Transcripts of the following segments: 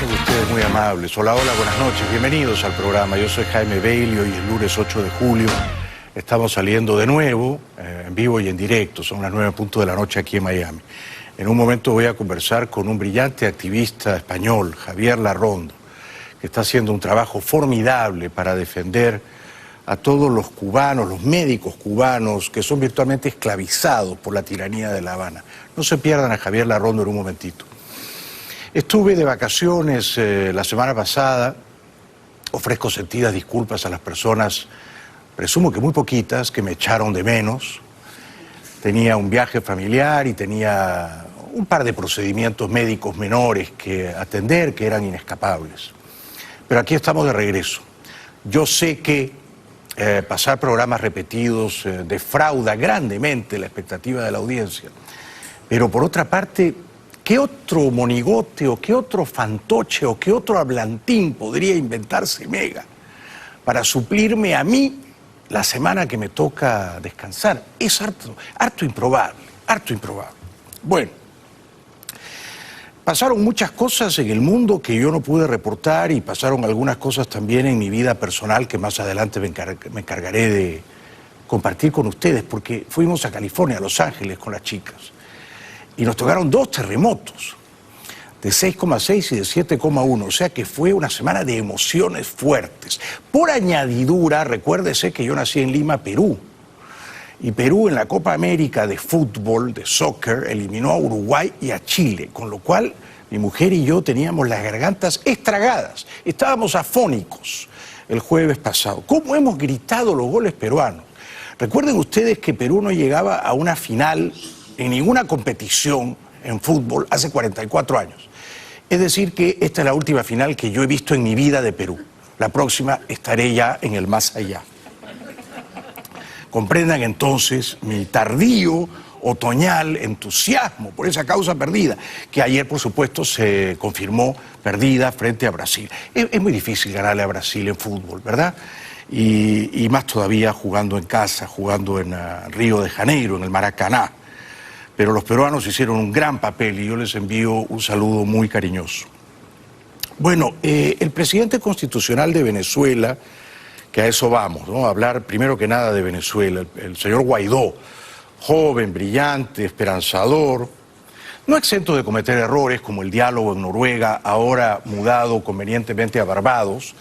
Son ustedes muy amables. Hola, hola, buenas noches. Bienvenidos al programa. Yo soy Jaime Bailey. Hoy es lunes 8 de julio. Estamos saliendo de nuevo, en vivo y en directo. Son las 9:00 de la noche aquí en Miami. En un momento voy a conversar con un brillante activista español, Javier Larrondo, que está haciendo un trabajo formidable para defender a todos los cubanos, los médicos cubanos, que son virtualmente esclavizados por la tiranía de La Habana. No se pierdan a Javier Larrondo en un momentito. Estuve de vacaciones la semana pasada. Ofrezco sentidas disculpas a las personas, presumo que muy poquitas, que me echaron de menos. Tenía un viaje familiar y tenía un par de procedimientos médicos menores que atender, que eran inescapables. Pero aquí estamos de regreso. Yo sé que pasar programas repetidos defrauda grandemente la expectativa de la audiencia. Pero por otra parte, ¿qué otro monigote o qué otro fantoche o qué otro hablantín podría inventarse Mega para suplirme a mí la semana que me toca descansar? Es harto improbable, harto improbable. Bueno, pasaron muchas cosas en el mundo que yo no pude reportar y pasaron algunas cosas también en mi vida personal que más adelante me encargaré de compartir con ustedes, porque fuimos a California, a Los Ángeles con las chicas. Y nos tocaron 2 terremotos, de 6,6 y de 7,1, o sea que fue una semana de emociones fuertes. Por añadidura, recuérdese que yo nací en Lima, Perú, y Perú en la Copa América de fútbol, de soccer, eliminó a Uruguay y a Chile, con lo cual mi mujer y yo teníamos las gargantas estragadas, estábamos afónicos el jueves pasado. ¿Cómo hemos gritado los goles peruanos? Recuerden ustedes que Perú no llegaba a una final en ninguna competición en fútbol hace 44 años. Es decir que esta es la última final que yo he visto en mi vida de Perú. La próxima estaré ya en el más allá. Comprendan entonces mi tardío, otoñal entusiasmo por esa causa perdida, que ayer por supuesto se confirmó perdida frente a Brasil. Es muy difícil ganarle a Brasil en fútbol, ¿verdad? Y más todavía jugando en casa, jugando en Río de Janeiro, en el Maracaná. Pero los peruanos hicieron un gran papel y yo les envío un saludo muy cariñoso. Bueno, el presidente constitucional de Venezuela, que a eso vamos, ¿no? A hablar primero que nada de Venezuela, el señor Guaidó, joven, brillante, esperanzador, no exento de cometer errores como el diálogo en Noruega, ahora mudado convenientemente a Barbados,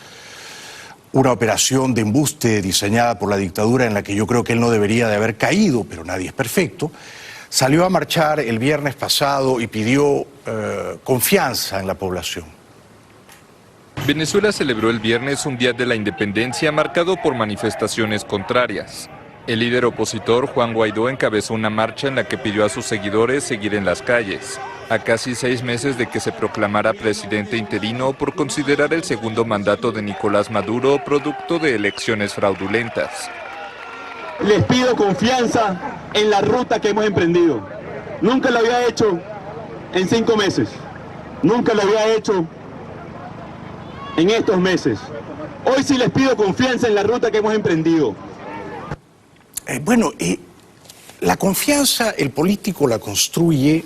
una operación de embuste diseñada por la dictadura en la que yo creo que él no debería de haber caído, pero nadie es perfecto. Salió a marchar el viernes pasado y pidió confianza en la población. Venezuela celebró el viernes un día de la independencia marcado por manifestaciones contrarias. El líder opositor, Juan Guaidó, encabezó una marcha en la que pidió a sus seguidores seguir en las calles, a casi 6 meses de que se proclamara presidente interino por considerar el segundo mandato de Nicolás Maduro producto de elecciones fraudulentas. Les pido confianza en la ruta que hemos emprendido. Nunca lo había hecho en 5 meses. Nunca lo había hecho en estos meses. Hoy sí les pido confianza en la ruta que hemos emprendido. La confianza el político la construye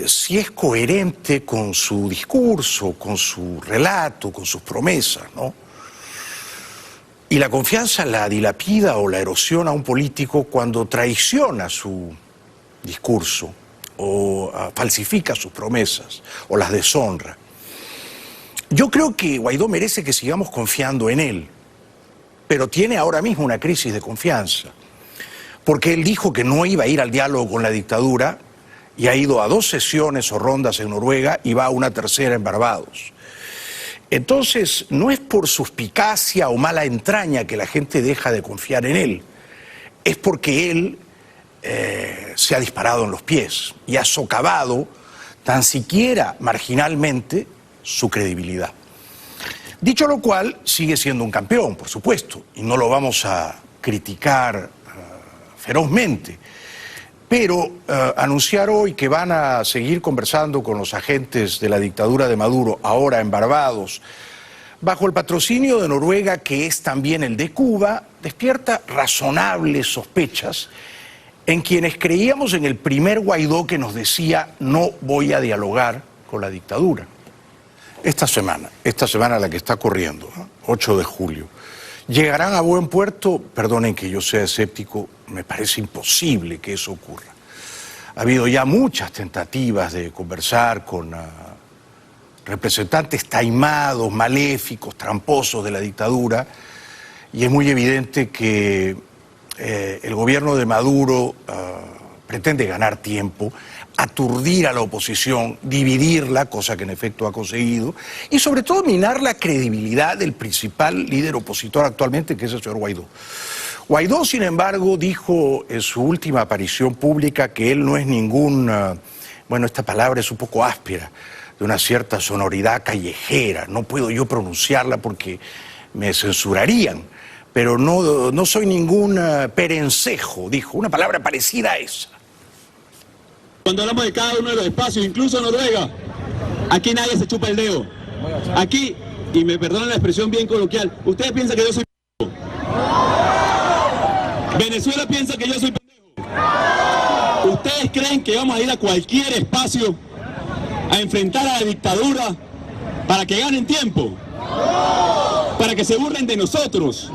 si es coherente con su discurso, con su relato, con sus promesas, ¿no? Y la confianza la dilapida o la erosiona a un político cuando traiciona su discurso o falsifica sus promesas o las deshonra. Yo creo que Guaidó merece que sigamos confiando en él, pero tiene ahora mismo una crisis de confianza, porque él dijo que no iba a ir al diálogo con la dictadura y ha ido a 2 sesiones o rondas en Noruega y va a una tercera en Barbados. Entonces, no es por suspicacia o mala entraña que la gente deja de confiar en él, es porque él se ha disparado en los pies y ha socavado, tan siquiera marginalmente, su credibilidad. Dicho lo cual, sigue siendo un campeón, por supuesto, y no lo vamos a criticar ferozmente, pero anunciar hoy que van a seguir conversando con los agentes de la dictadura de Maduro, ahora en Barbados, bajo el patrocinio de Noruega, que es también el de Cuba, despierta razonables sospechas en quienes creíamos en el primer Guaidó que nos decía no voy a dialogar con la dictadura. esta semana la que está corriendo, ¿no? 8 de julio. ¿Llegarán a buen puerto? Perdonen que yo sea escéptico, me parece imposible que eso ocurra. Ha habido ya muchas tentativas de conversar con representantes taimados, maléficos, tramposos de la dictadura, y es muy evidente que el gobierno de Maduro pretende ganar tiempo, aturdir a la oposición, dividirla, cosa que en efecto ha conseguido, y sobre todo minar la credibilidad del principal líder opositor actualmente, que es el señor Guaidó. Guaidó, sin embargo, dijo en su última aparición pública que él no es ningún, bueno, esta palabra es un poco áspera, de una cierta sonoridad callejera, no puedo yo pronunciarla porque me censurarían, pero no soy ningún perencejo, dijo, una palabra parecida a esa. Cuando hablamos de cada uno de los espacios, incluso Noruega, aquí nadie se chupa el dedo. Aquí, y me perdonan la expresión bien coloquial, ustedes piensan que yo soy pendejo. Venezuela piensa que yo soy pendejo. ¿Ustedes creen que vamos a ir a cualquier espacio a enfrentar a la dictadura para que ganen tiempo? Para que se burlen de nosotros.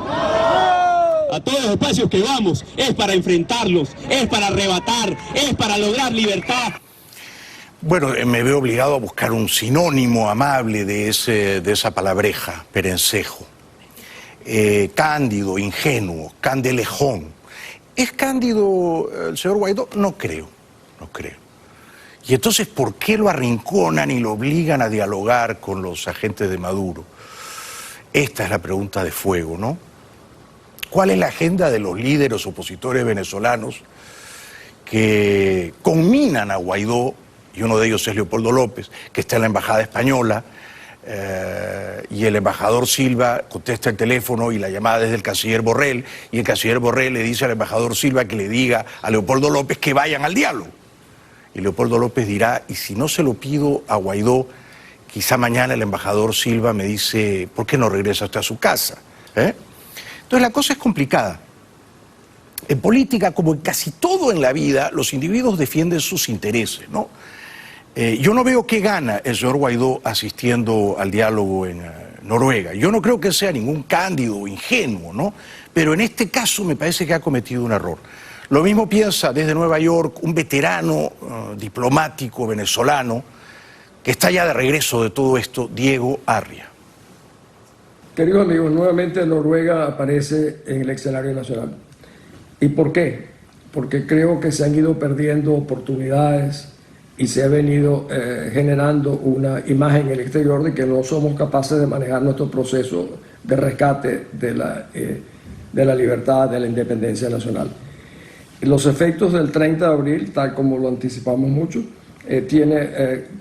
A todos los espacios que vamos es para enfrentarlos, es para arrebatar, es para lograr libertad. Bueno, me veo obligado a buscar un sinónimo amable de esa palabreja, perencejo. Cándido, ingenuo, candelejón. ¿Es cándido el señor Guaidó? No creo. Y entonces, ¿por qué lo arrinconan y lo obligan a dialogar con los agentes de Maduro? Esta es la pregunta de fuego, ¿no? ¿Cuál es la agenda de los líderes opositores venezolanos que conminan a Guaidó, y uno de ellos es Leopoldo López, que está en la embajada española, y el embajador Silva contesta el teléfono y la llamada es del canciller Borrell, y el canciller Borrell le dice al embajador Silva que le diga a Leopoldo López que vayan al diálogo? Y Leopoldo López dirá, y si no se lo pido a Guaidó, quizá mañana el embajador Silva me dice, ¿por qué no regresa usted a su casa? Entonces la cosa es complicada. En política, como en casi todo en la vida, los individuos defienden sus intereses, ¿no? Yo no veo qué gana el señor Guaidó asistiendo al diálogo en Noruega. Yo no creo que sea ningún cándido o ingenuo, ¿no? Pero en este caso me parece que ha cometido un error. Lo mismo piensa desde Nueva York un veterano diplomático venezolano que está ya de regreso de todo esto, Diego Arria. Queridos amigos, nuevamente Noruega aparece en el escenario nacional. ¿Y por qué? Porque creo que se han ido perdiendo oportunidades y se ha venido generando una imagen en el exterior de que no somos capaces de manejar nuestro proceso de rescate de la libertad, de la independencia nacional. Los efectos del 30 de abril, tal como lo anticipamos mucho,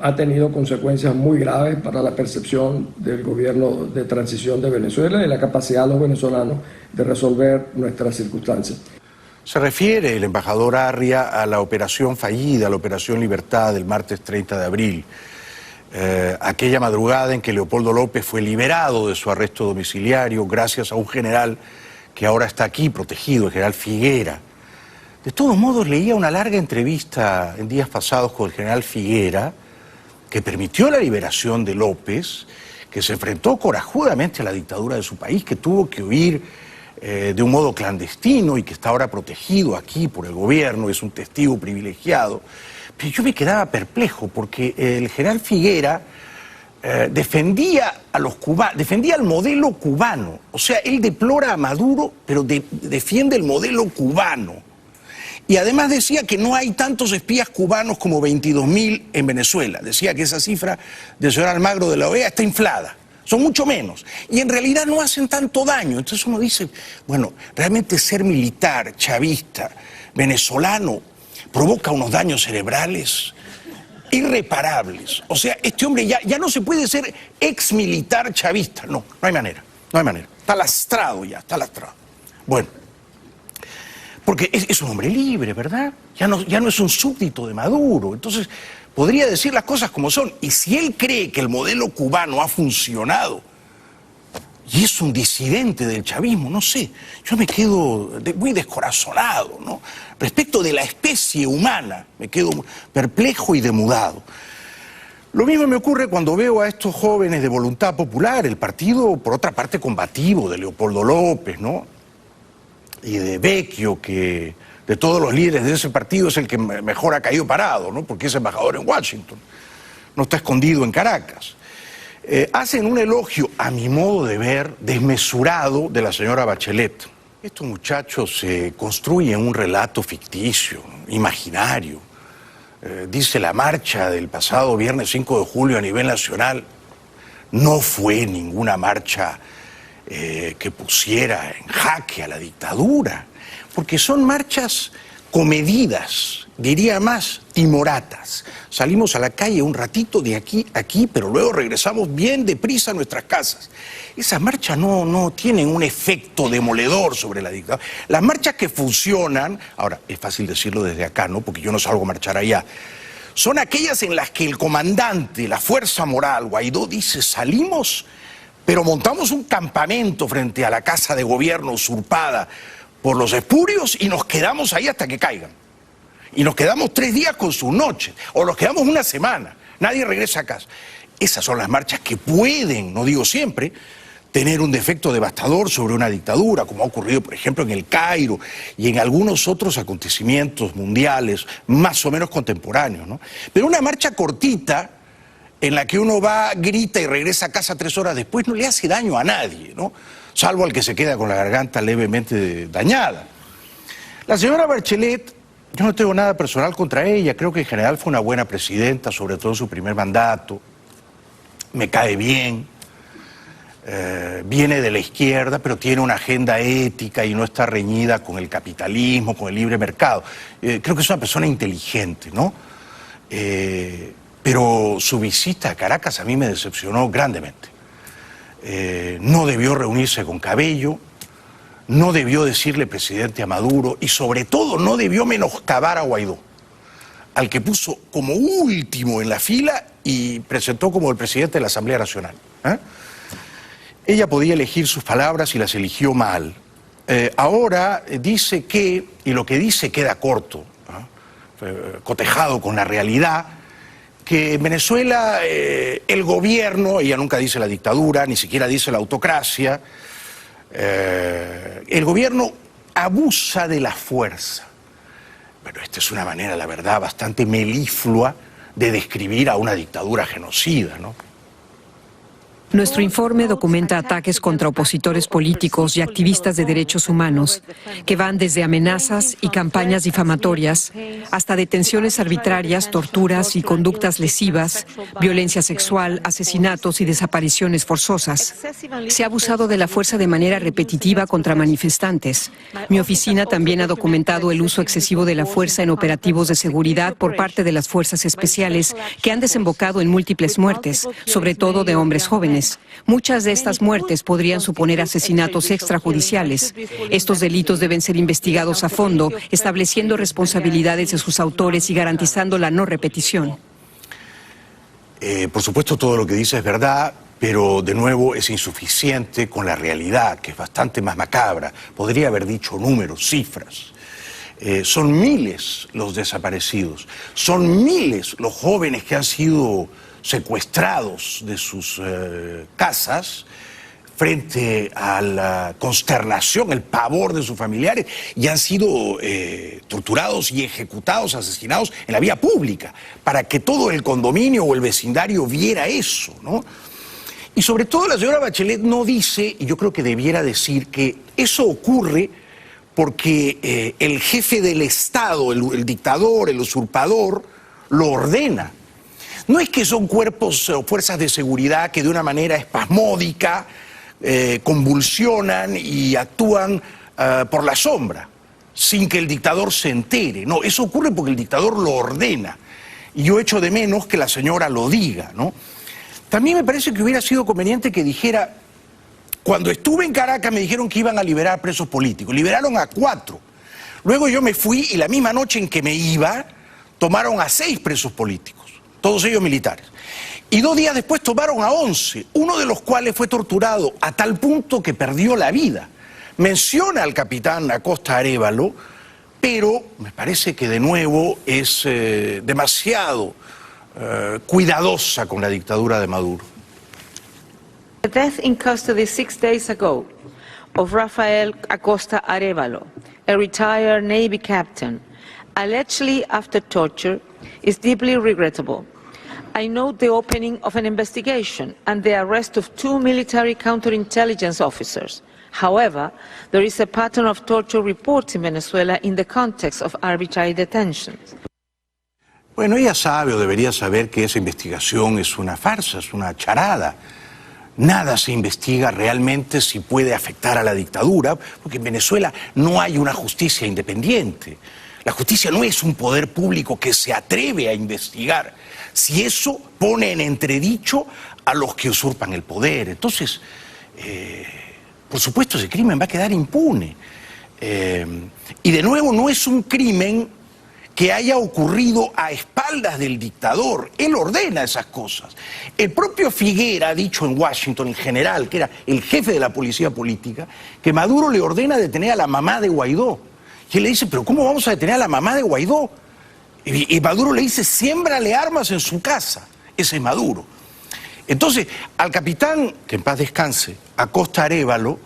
ha tenido consecuencias muy graves para la percepción del gobierno de transición de Venezuela y la capacidad de los venezolanos de resolver nuestras circunstancias. Se refiere el embajador Arria a la operación fallida, a la operación Libertad del martes 30 de abril, aquella madrugada en que Leopoldo López fue liberado de su arresto domiciliario gracias a un general que ahora está aquí protegido, el general Figuera. De todos modos, leía una larga entrevista en días pasados con el general Figuera, que permitió la liberación de López, que se enfrentó corajudamente a la dictadura de su país, que tuvo que huir de un modo clandestino y que está ahora protegido aquí por el gobierno, es un testigo privilegiado. Pero yo me quedaba perplejo porque el general Figuera defendía a los cubanos, defendía el modelo cubano. O sea, él deplora a Maduro, pero defiende el modelo cubano. Y además decía que no hay tantos espías cubanos como 22.000 en Venezuela. Decía que esa cifra del señor Almagro de la OEA está inflada. Son mucho menos. Y en realidad no hacen tanto daño. Entonces uno dice, bueno, realmente ser militar, chavista, venezolano, provoca unos daños cerebrales irreparables. O sea, este hombre ya no se puede ser ex militar chavista. No hay manera. Está lastrado ya, está lastrado. Bueno. Porque es un hombre libre, ¿verdad? Ya no es un súbdito de Maduro. Entonces, podría decir las cosas como son. Y si él cree que el modelo cubano ha funcionado y es un disidente del chavismo, no sé, yo me quedo muy descorazonado, ¿no? Respecto de la especie humana, me quedo perplejo y demudado. Lo mismo me ocurre cuando veo a estos jóvenes de Voluntad Popular, el partido, por otra parte, combativo de Leopoldo López, ¿no? Y de Vecchio, que de todos los líderes de ese partido es el que mejor ha caído parado, ¿no? Porque es embajador en Washington, no está escondido en Caracas. Hacen un elogio, a mi modo de ver, desmesurado de la señora Bachelet. Estos muchachos se construyen un relato ficticio, imaginario. Dice la marcha del pasado viernes 5 de julio a nivel nacional no fue ninguna marcha que pusiera en jaque a la dictadura, porque son marchas comedidas, diría más, timoratas. Salimos a la calle un ratito de aquí a aquí, pero luego regresamos bien deprisa a nuestras casas. Esas marchas no tienen un efecto demoledor sobre la dictadura. Las marchas que funcionan, ahora es fácil decirlo desde acá, ¿no? Porque yo no salgo a marchar allá, son aquellas en las que el comandante, la fuerza moral, Guaidó, dice: salimos, pero montamos un campamento frente a la casa de gobierno usurpada por los espurios y nos quedamos ahí hasta que caigan. Y nos quedamos 3 días con sus noches, o nos quedamos una semana, nadie regresa a casa. Esas son las marchas que pueden, no digo siempre, tener un defecto devastador sobre una dictadura, como ha ocurrido, por ejemplo, en el Cairo y en algunos otros acontecimientos mundiales más o menos contemporáneos, ¿no? Pero una marcha cortita, en la que uno va, grita y regresa a casa 3 horas después, no le hace daño a nadie, ¿no? Salvo al que se queda con la garganta levemente dañada. La señora Bachelet, yo no tengo nada personal contra ella, creo que en general fue una buena presidenta, sobre todo en su primer mandato, me cae bien, viene de la izquierda, pero tiene una agenda ética y no está reñida con el capitalismo, con el libre mercado. Creo que es una persona inteligente, ¿no? Pero su visita a Caracas a mí me decepcionó grandemente. No debió reunirse con Cabello, no debió decirle presidente a Maduro y sobre todo no debió menoscabar a Guaidó, al que puso como último en la fila y presentó como el presidente de la Asamblea Nacional. Ella podía elegir sus palabras y las eligió mal. Ahora dice que, y lo que dice queda corto, cotejado con la realidad, que en Venezuela el gobierno, ella nunca dice la dictadura, ni siquiera dice la autocracia, el gobierno abusa de la fuerza. Bueno, esta es una manera, la verdad, bastante meliflua de describir a una dictadura genocida, ¿no? Nuestro informe documenta ataques contra opositores políticos y activistas de derechos humanos, que van desde amenazas y campañas difamatorias hasta detenciones arbitrarias, torturas y conductas lesivas, violencia sexual, asesinatos y desapariciones forzosas. Se ha abusado de la fuerza de manera repetitiva contra manifestantes. Mi oficina también ha documentado el uso excesivo de la fuerza en operativos de seguridad por parte de las fuerzas especiales, que han desembocado en múltiples muertes, sobre todo de hombres jóvenes. Muchas de estas muertes podrían suponer asesinatos extrajudiciales. Estos delitos deben ser investigados a fondo, estableciendo responsabilidades de sus autores y garantizando la no repetición. Por supuesto, todo lo que dice es verdad, pero de nuevo es insuficiente con la realidad, que es bastante más macabra. Podría haber dicho números, cifras. Son miles los desaparecidos, son miles los jóvenes que han sido secuestrados de sus casas frente a la consternación, el pavor de sus familiares, y han sido torturados y ejecutados, asesinados en la vía pública, para que todo el condominio o el vecindario viera eso, ¿no? Y sobre todo la señora Bachelet no dice, y yo creo que debiera decir, que eso ocurre porque el jefe del Estado, el dictador, el usurpador, lo ordena. No es que son cuerpos o fuerzas de seguridad que de una manera espasmódica convulsionan y actúan por la sombra, sin que el dictador se entere. No, eso ocurre porque el dictador lo ordena. Y yo echo de menos que la señora lo diga, ¿no? También me parece que hubiera sido conveniente que dijera: cuando estuve en Caracas me dijeron que iban a liberar presos políticos. Liberaron a 4. Luego yo me fui y la misma noche en que me iba, tomaron a 6 presos políticos, todos ellos militares. Y 2 días después tomaron a 11, uno de los cuales fue torturado a tal punto que perdió la vida. Menciona al capitán Acosta Arévalo, pero me parece que de nuevo es demasiado cuidadosa con la dictadura de Maduro. The death in custody 6 days ago of Rafael Acosta Arévalo, a retired Navy captain, allegedly after torture, is deeply regrettable. I note the opening of an investigation and the arrest of 2 military counterintelligence officers. However, there is a pattern of torture reports in Venezuela in the context of arbitrary detentions. Bueno, ella sabe o debería saber que esa investigación es una farsa, es una charada. Nada se investiga realmente si puede afectar a la dictadura, porque en Venezuela no hay una justicia independiente. La justicia no es un poder público que se atreve a investigar si eso pone en entredicho a los que usurpan el poder. Entonces, por supuesto, ese crimen va a quedar impune. Y de nuevo, no es un crimen que haya ocurrido a espaldas del dictador. Él ordena esas cosas. El propio Figuera ha dicho en Washington, en general, que era el jefe de la policía política, que Maduro le ordena detener a la mamá de Guaidó. Y él le dice, pero ¿cómo vamos a detener a la mamá de Guaidó? Y Maduro le dice, siémbrale armas en su casa. Ese es Maduro. Entonces, al capitán, que en paz descanse, Acosta Arévalo,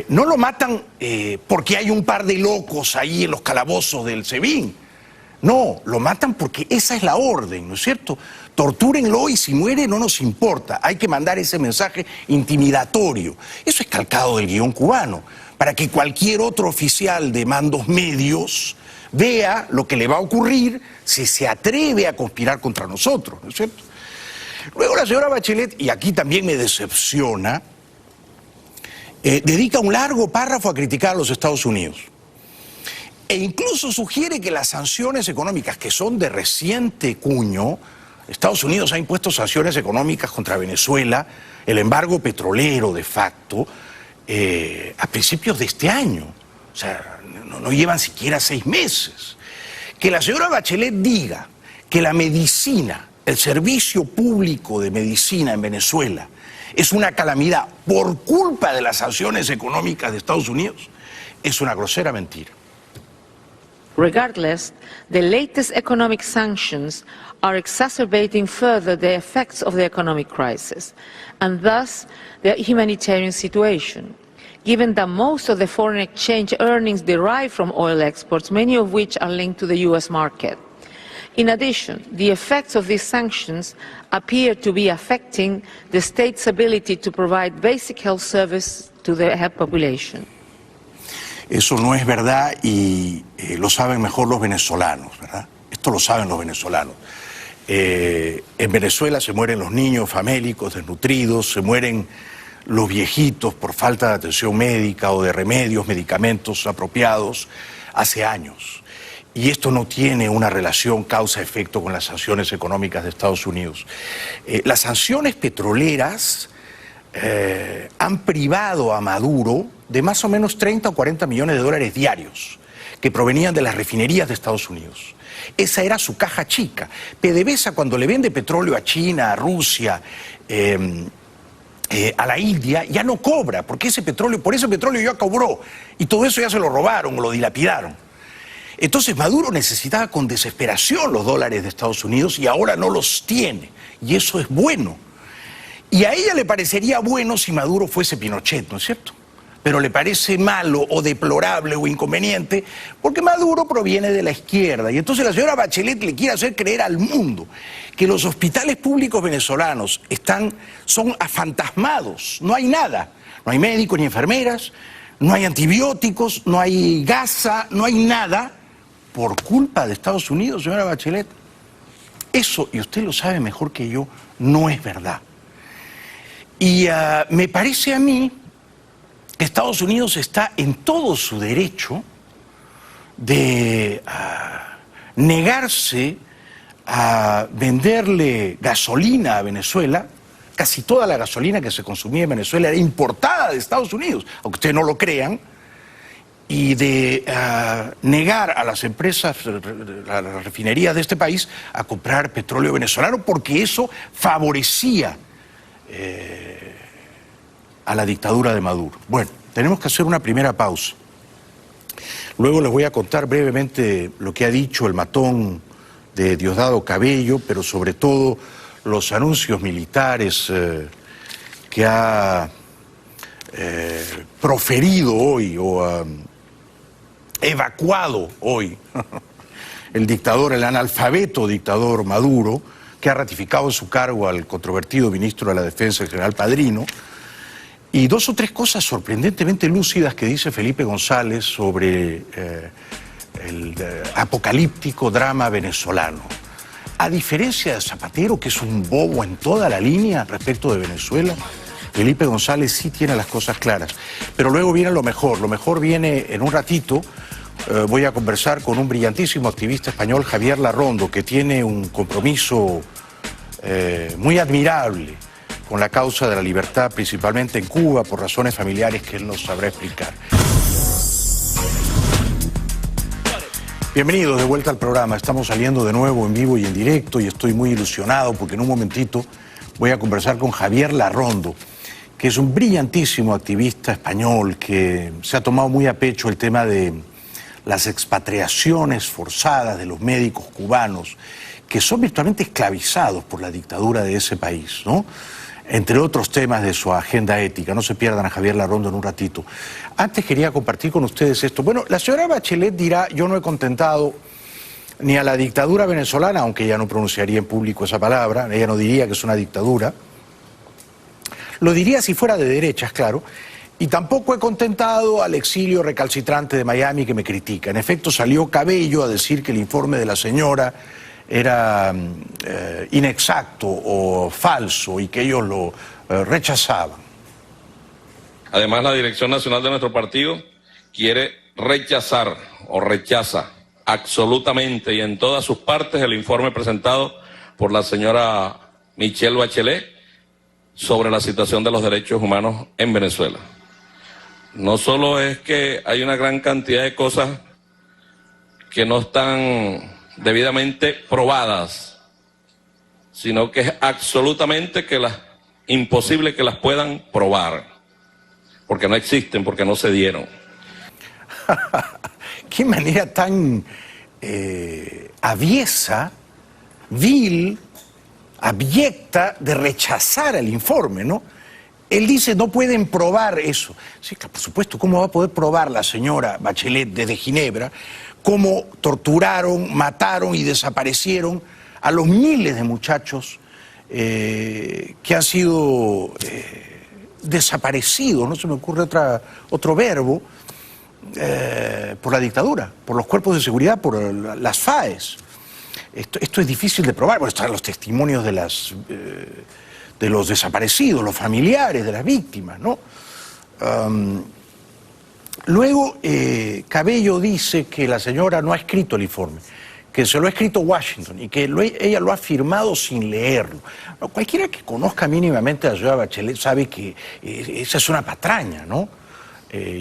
no lo matan porque hay un par de locos ahí en los calabozos del SEBIN. No, lo matan porque esa es la orden, ¿no es cierto? Tortúrenlo y si muere no nos importa. Hay que mandar ese mensaje intimidatorio. Eso es calcado del guión cubano, para que cualquier otro oficial de mandos medios vea lo que le va a ocurrir si se atreve a conspirar contra nosotros, ¿no es cierto? Luego la señora Bachelet, y aquí también me decepciona, dedica un largo párrafo a criticar a los Estados Unidos. E incluso sugiere que las sanciones económicas, que son de reciente cuño, Estados Unidos ha impuesto sanciones económicas contra Venezuela, el embargo petrolero de facto, a principios de este año. O sea, no llevan siquiera 6 meses. Que la señora Bachelet diga que la medicina, el servicio público de medicina en Venezuela, es una calamidad por culpa de las sanciones económicas de Estados Unidos, es una grosera mentira. Regardless, the latest economic sanctions are exacerbating further the effects of the economic crisis, and thus the humanitarian situation. Given that most of the foreign exchange earnings derive from oil exports, many of which are linked to the U.S. market. In addition, the effects of these sanctions appear to be affecting the state's ability to provide basic health service to the population. Eso no es verdad y lo saben mejor los venezolanos, ¿verdad? Esto lo saben los venezolanos. En Venezuela se mueren los niños famélicos, desnutridos, se mueren los viejitos por falta de atención médica o de remedios, medicamentos apropiados hace años. Y esto no tiene una relación causa-efecto con las sanciones económicas de Estados Unidos. Las sanciones petroleras han privado a Maduro de más o menos 30 o 40 millones de dólares diarios que provenían de las refinerías de Estados Unidos. Esa era su caja chica. PDVSA, cuando le vende petróleo a China, a Rusia, a la India, ya no cobra, porque por ese petróleo ya cobró, y todo eso ya se lo robaron o lo dilapidaron. Entonces Maduro necesitaba con desesperación los dólares de Estados Unidos y ahora no los tiene, y eso es bueno. Y a ella le parecería bueno si Maduro fuese Pinochet, ¿no es cierto? Pero le parece malo o deplorable o inconveniente porque Maduro proviene de la izquierda. Y entonces la señora Bachelet le quiere hacer creer al mundo que los hospitales públicos venezolanos son afantasmados, no hay nada. No hay médicos ni enfermeras, no hay antibióticos, no hay gasa, no hay nada por culpa de Estados Unidos, señora Bachelet. Eso, y usted lo sabe mejor que yo, no es verdad. Y me parece a mí que Estados Unidos está en todo su derecho de negarse a venderle gasolina a Venezuela. Casi toda la gasolina que se consumía en Venezuela era importada de Estados Unidos, aunque ustedes no lo crean, y de negar a las empresas, a las refinerías de este país, a comprar petróleo venezolano, porque eso favorecía a la dictadura de Maduro. Bueno, tenemos que hacer una primera pausa. Luego les voy a contar brevemente lo que ha dicho el matón de Diosdado Cabello, pero sobre todo los anuncios militares que ha proferido hoy o evacuado hoy el dictador, el analfabeto dictador Maduro, que ha ratificado en su cargo al controvertido ministro de la Defensa, el general Padrino, y dos o tres cosas sorprendentemente lúcidas que dice Felipe González sobre el apocalíptico drama venezolano. A diferencia de Zapatero, que es un bobo en toda la línea respecto de Venezuela, Felipe González sí tiene las cosas claras. Pero luego viene lo mejor viene en un ratito. Voy a conversar con un brillantísimo activista español, Javier Larrondo, que tiene un compromiso muy admirable con la causa de la libertad, principalmente en Cuba, por razones familiares que él nos sabrá explicar. Bienvenidos de vuelta al programa. Estamos saliendo de nuevo en vivo y en directo y estoy muy ilusionado porque en un momentito voy a conversar con Javier Larrondo, que es un brillantísimo activista español que se ha tomado muy a pecho el tema de las expatriaciones forzadas de los médicos cubanos que son virtualmente esclavizados por la dictadura de ese país, ¿no? Entre otros temas de su agenda ética. No se pierdan a Javier Larrondo en un ratito. Antes quería compartir con ustedes esto. Bueno, la señora Bachelet dirá, yo no he contentado ni a la dictadura venezolana, aunque ella no pronunciaría en público esa palabra, ella no diría que es una dictadura. Lo diría si fuera de derechas, claro. Y tampoco he contentado al exilio recalcitrante de Miami que me critica. En efecto, salió Cabello a decir que el informe de la señora era inexacto o falso y que ellos lo rechazaban. Además, la Dirección Nacional de nuestro partido quiere rechazar o rechaza absolutamente y en todas sus partes el informe presentado por la señora Michelle Bachelet sobre la situación de los derechos humanos en Venezuela. No solo es que hay una gran cantidad de cosas que no están debidamente probadas, sino que es absolutamente imposible que las puedan probar, porque no existen, porque no se dieron. Qué manera tan aviesa, vil, abyecta de rechazar el informe, ¿no? Él dice, no pueden probar eso. Sí, por supuesto, ¿cómo va a poder probar la señora Bachelet desde Ginebra cómo torturaron, mataron y desaparecieron a los miles de muchachos que han sido desaparecidos, no se me ocurre otro verbo, por la dictadura, por los cuerpos de seguridad, por las FAES? Esto es difícil de probar. Bueno, están los testimonios de los desaparecidos, los familiares de las víctimas, ¿no? Luego, Cabello dice que la señora no ha escrito el informe, que se lo ha escrito Washington y que ella lo ha firmado sin leerlo. No, cualquiera que conozca mínimamente a la señora Bachelet sabe que esa es una patraña, ¿no?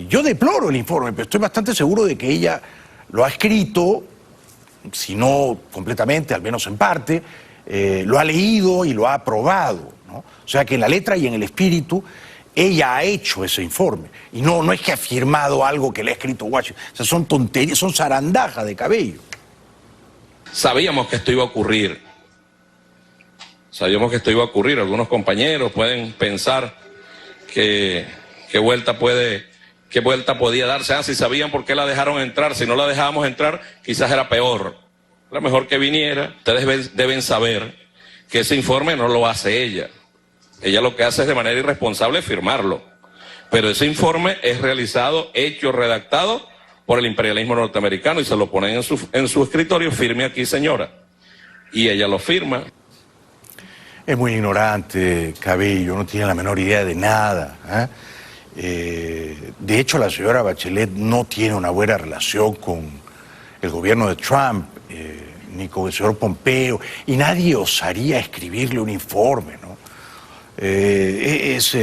Yo deploro el informe, pero estoy bastante seguro de que ella lo ha escrito, si no completamente, al menos en parte, lo ha leído y lo ha aprobado, ¿no? O sea que en la letra y en el espíritu ella ha hecho ese informe. Y no es que ha firmado algo que le ha escrito Washington. O sea, son tonterías, son zarandajas de Cabello. Sabíamos que esto iba a ocurrir. Sabíamos que esto iba a ocurrir. Algunos compañeros pueden pensar qué vuelta podía darse. Si sabían por qué la dejaron entrar. Si no la dejábamos entrar, quizás era peor. Era mejor que viniera. Ustedes deben saber que ese informe no lo hace ella. Ella lo que hace es de manera irresponsable firmarlo. Pero ese informe es realizado, hecho, redactado por el imperialismo norteamericano y se lo ponen en su escritorio, firme aquí, señora. Y ella lo firma. Es muy ignorante, Cabello, no tiene la menor idea de nada, de hecho, la señora Bachelet no tiene una buena relación con el gobierno de Trump, ni con el señor Pompeo, y nadie osaría escribirle un informe, ¿no? Es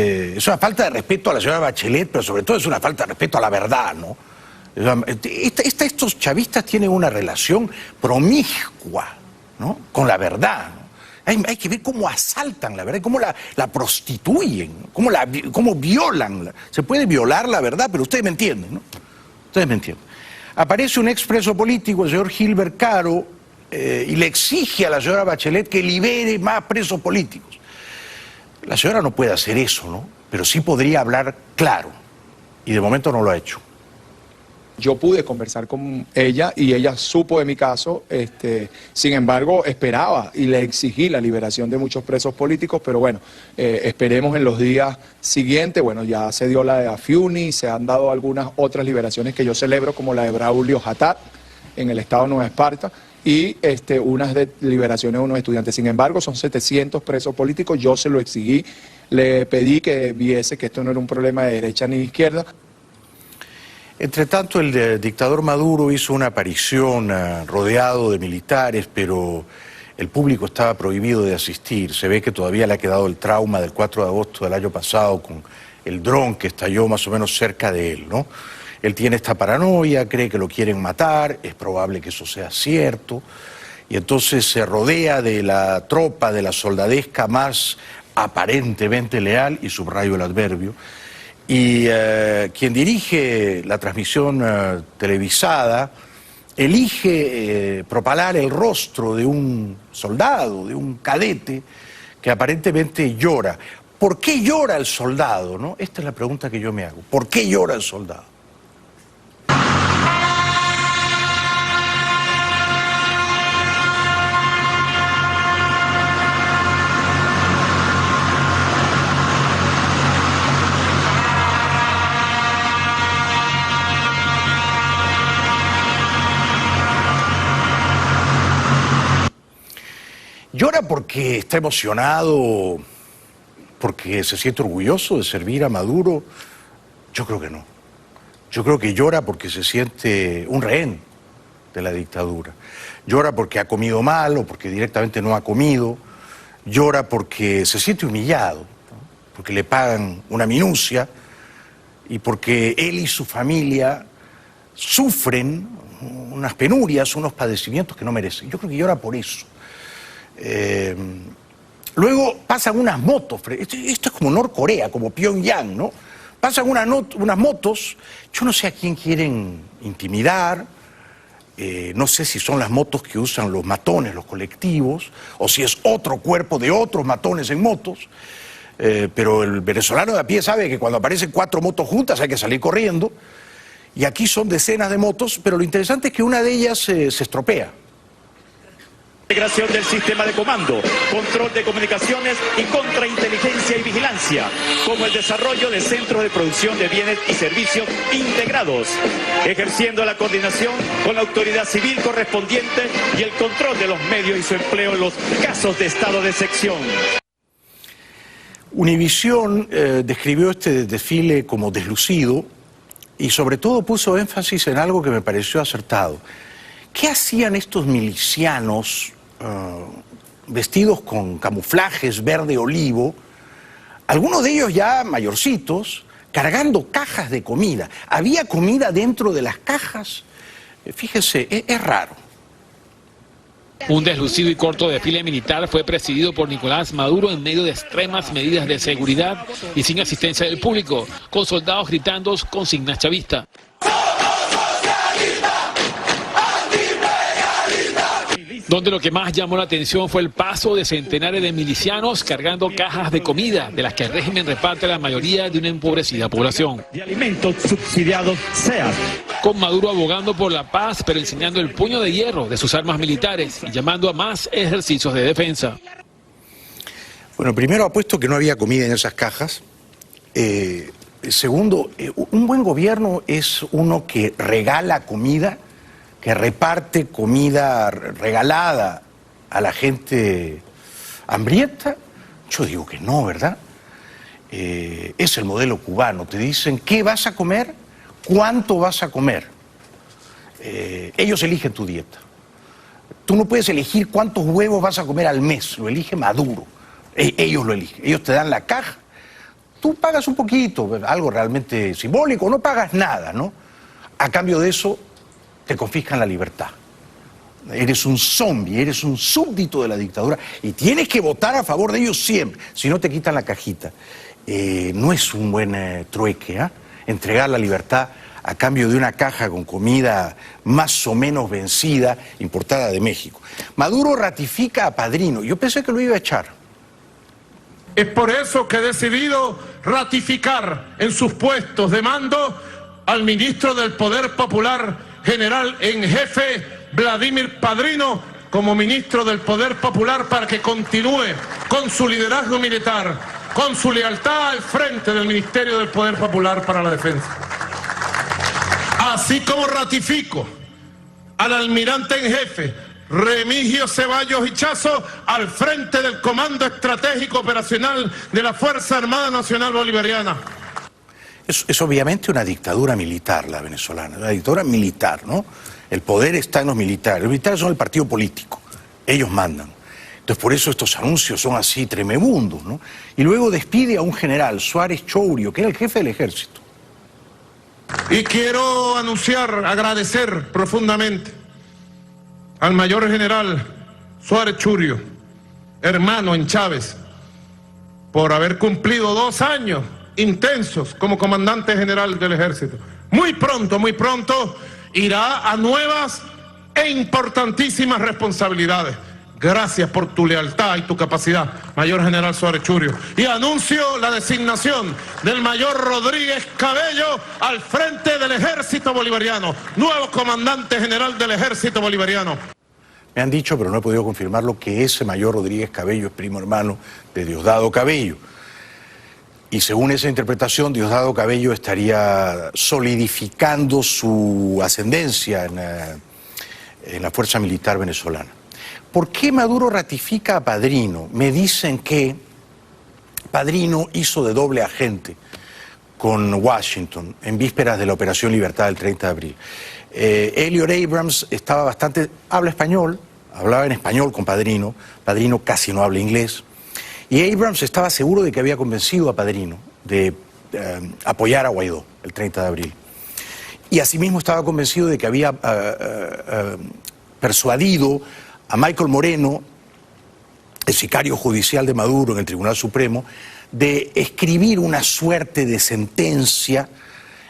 una falta de respeto a la señora Bachelet, pero sobre todo es una falta de respeto a la verdad, ¿no? Estos chavistas tienen una relación promiscua, ¿no?, con la verdad, ¿no? Hay que ver cómo asaltan la verdad, cómo la prostituyen, cómo violan. Se puede violar la verdad, pero ustedes me entienden, ¿no? Ustedes me entienden. Aparece un expreso político, el señor Gilbert Caro, y le exige a la señora Bachelet que libere más presos políticos. La señora no puede hacer eso, ¿no? Pero sí podría hablar claro, y de momento no lo ha hecho. Yo pude conversar con ella y ella supo de mi caso, sin embargo esperaba y le exigí la liberación de muchos presos políticos, pero bueno, esperemos en los días siguientes. Bueno, ya se dio la de Afiuni, se han dado algunas otras liberaciones que yo celebro, como la de Braulio Hatat en el estado de Nueva Esparta, y unas de liberaciones de unos estudiantes. Sin embargo, son 700 presos políticos, yo se lo exigí, le pedí que viese que esto no era un problema de derecha ni de izquierda. Entre tanto, el dictador Maduro hizo una aparición rodeado de militares, pero el público estaba prohibido de asistir. Se ve que todavía le ha quedado el trauma del 4 de agosto del año pasado con el dron que estalló más o menos cerca de él, ¿no? Él tiene esta paranoia, cree que lo quieren matar, es probable que eso sea cierto, y entonces se rodea de la tropa, de la soldadesca más aparentemente leal, y subrayo el adverbio. Y quien dirige la transmisión televisada elige propalar el rostro de un soldado, de un cadete, que aparentemente llora. ¿Por qué llora el soldado, no? Esta es la pregunta que yo me hago. ¿Por qué llora el soldado? ¿Llora porque está emocionado, porque se siente orgulloso de servir a Maduro? Yo creo que no. Yo creo que llora porque se siente un rehén de la dictadura. Llora porque ha comido mal o porque directamente no ha comido. Llora porque se siente humillado, ¿no? Porque le pagan una minucia y porque él y su familia sufren unas penurias, unos padecimientos que no merecen. Yo creo que llora por eso. Luego pasan unas motos, esto es como Norcorea, como Pyongyang, ¿no? Pasan unas motos, yo no sé a quién quieren intimidar, no sé si son las motos que usan los matones, los colectivos, o si es otro cuerpo de otros matones en motos, pero el venezolano de a pie sabe que cuando aparecen 4 motos juntas hay que salir corriendo, y aquí son decenas de motos, pero lo interesante es que una de ellas se estropea. Integración del sistema de comando, control de comunicaciones y contrainteligencia y vigilancia, como el desarrollo de centros de producción de bienes y servicios integrados, ejerciendo la coordinación con la autoridad civil correspondiente y el control de los medios y su empleo en los casos de estado de excepción. Univisión describió este desfile como deslucido y sobre todo puso énfasis en algo que me pareció acertado. ¿Qué hacían estos milicianos vestidos con camuflajes verde olivo, algunos de ellos ya mayorcitos, cargando cajas de comida? ¿Había comida dentro de las cajas? Fíjese, es raro. Un deslucido y corto desfile militar fue presidido por Nicolás Maduro en medio de extremas medidas de seguridad y sin asistencia del público, con soldados gritando consignas chavistas. Donde lo que más llamó la atención fue el paso de centenares de milicianos cargando cajas de comida, de las que el régimen reparte la mayoría de una empobrecida población. De alimentos subsidiados SEAT. Con Maduro abogando por la paz, pero enseñando el puño de hierro de sus armas militares y llamando a más ejercicios de defensa. Bueno, primero apuesto que no había comida en esas cajas. Segundo, un buen gobierno es uno que regala comida, que reparte comida regalada a la gente hambrienta. Yo digo que no, ¿verdad? Es el modelo cubano. Te dicen qué vas a comer, cuánto vas a comer. Ellos eligen tu dieta. Tú no puedes elegir cuántos huevos vas a comer al mes, lo elige Maduro. Ellos lo eligen, ellos te dan la caja. Tú pagas un poquito, algo realmente simbólico, no pagas nada, ¿no? A cambio de eso, te confiscan la libertad. Eres un zombie, eres un súbdito de la dictadura y tienes que votar a favor de ellos siempre, si no te quitan la cajita. No es un buen trueque, ¿eh? Entregar la libertad a cambio de una caja con comida más o menos vencida, importada de México. Maduro ratifica a Padrino. Yo pensé que lo iba a echar. Es por eso que he decidido ratificar en sus puestos de mando al ministro del Poder Popular, general en jefe, Vladimir Padrino, como ministro del Poder Popular para que continúe con su liderazgo militar, con su lealtad al frente del Ministerio del Poder Popular para la Defensa. Así como ratifico al almirante en jefe, Remigio Ceballos Hichazo, al frente del Comando Estratégico Operacional de la Fuerza Armada Nacional Bolivariana. Es obviamente una dictadura militar la venezolana, una dictadura militar, ¿no? El poder está en los militares son el partido político, ellos mandan. Entonces por eso estos anuncios son así tremebundos, ¿no? Y luego despide a un general, Suárez Chourio, que era el jefe del ejército. Y quiero agradecer profundamente al mayor general Suárez Chourio, hermano en Chávez, por haber cumplido 2 años intensos como comandante general del ejército. Muy pronto irá a nuevas e importantísimas responsabilidades. Gracias por tu lealtad y tu capacidad, mayor general Suárez Chourio. Y anuncio la designación del mayor Rodríguez Cabello al frente del Ejército Bolivariano, nuevo comandante general del Ejército Bolivariano. Me han dicho, pero no he podido confirmarlo, que ese mayor Rodríguez Cabello es primo hermano de Diosdado Cabello. Y según esa interpretación, Diosdado Cabello estaría solidificando su ascendencia en la fuerza militar venezolana. ¿Por qué Maduro ratifica a Padrino? Me dicen que Padrino hizo de doble agente con Washington en vísperas de la Operación Libertad del 30 de abril. Elliot Abrams habla español, hablaba en español con Padrino, Padrino casi no habla inglés, y Abrams estaba seguro de que había convencido a Padrino de apoyar a Guaidó el 30 de abril. Y asimismo estaba convencido de que había persuadido a Michael Moreno, el sicario judicial de Maduro en el Tribunal Supremo, de escribir una suerte de sentencia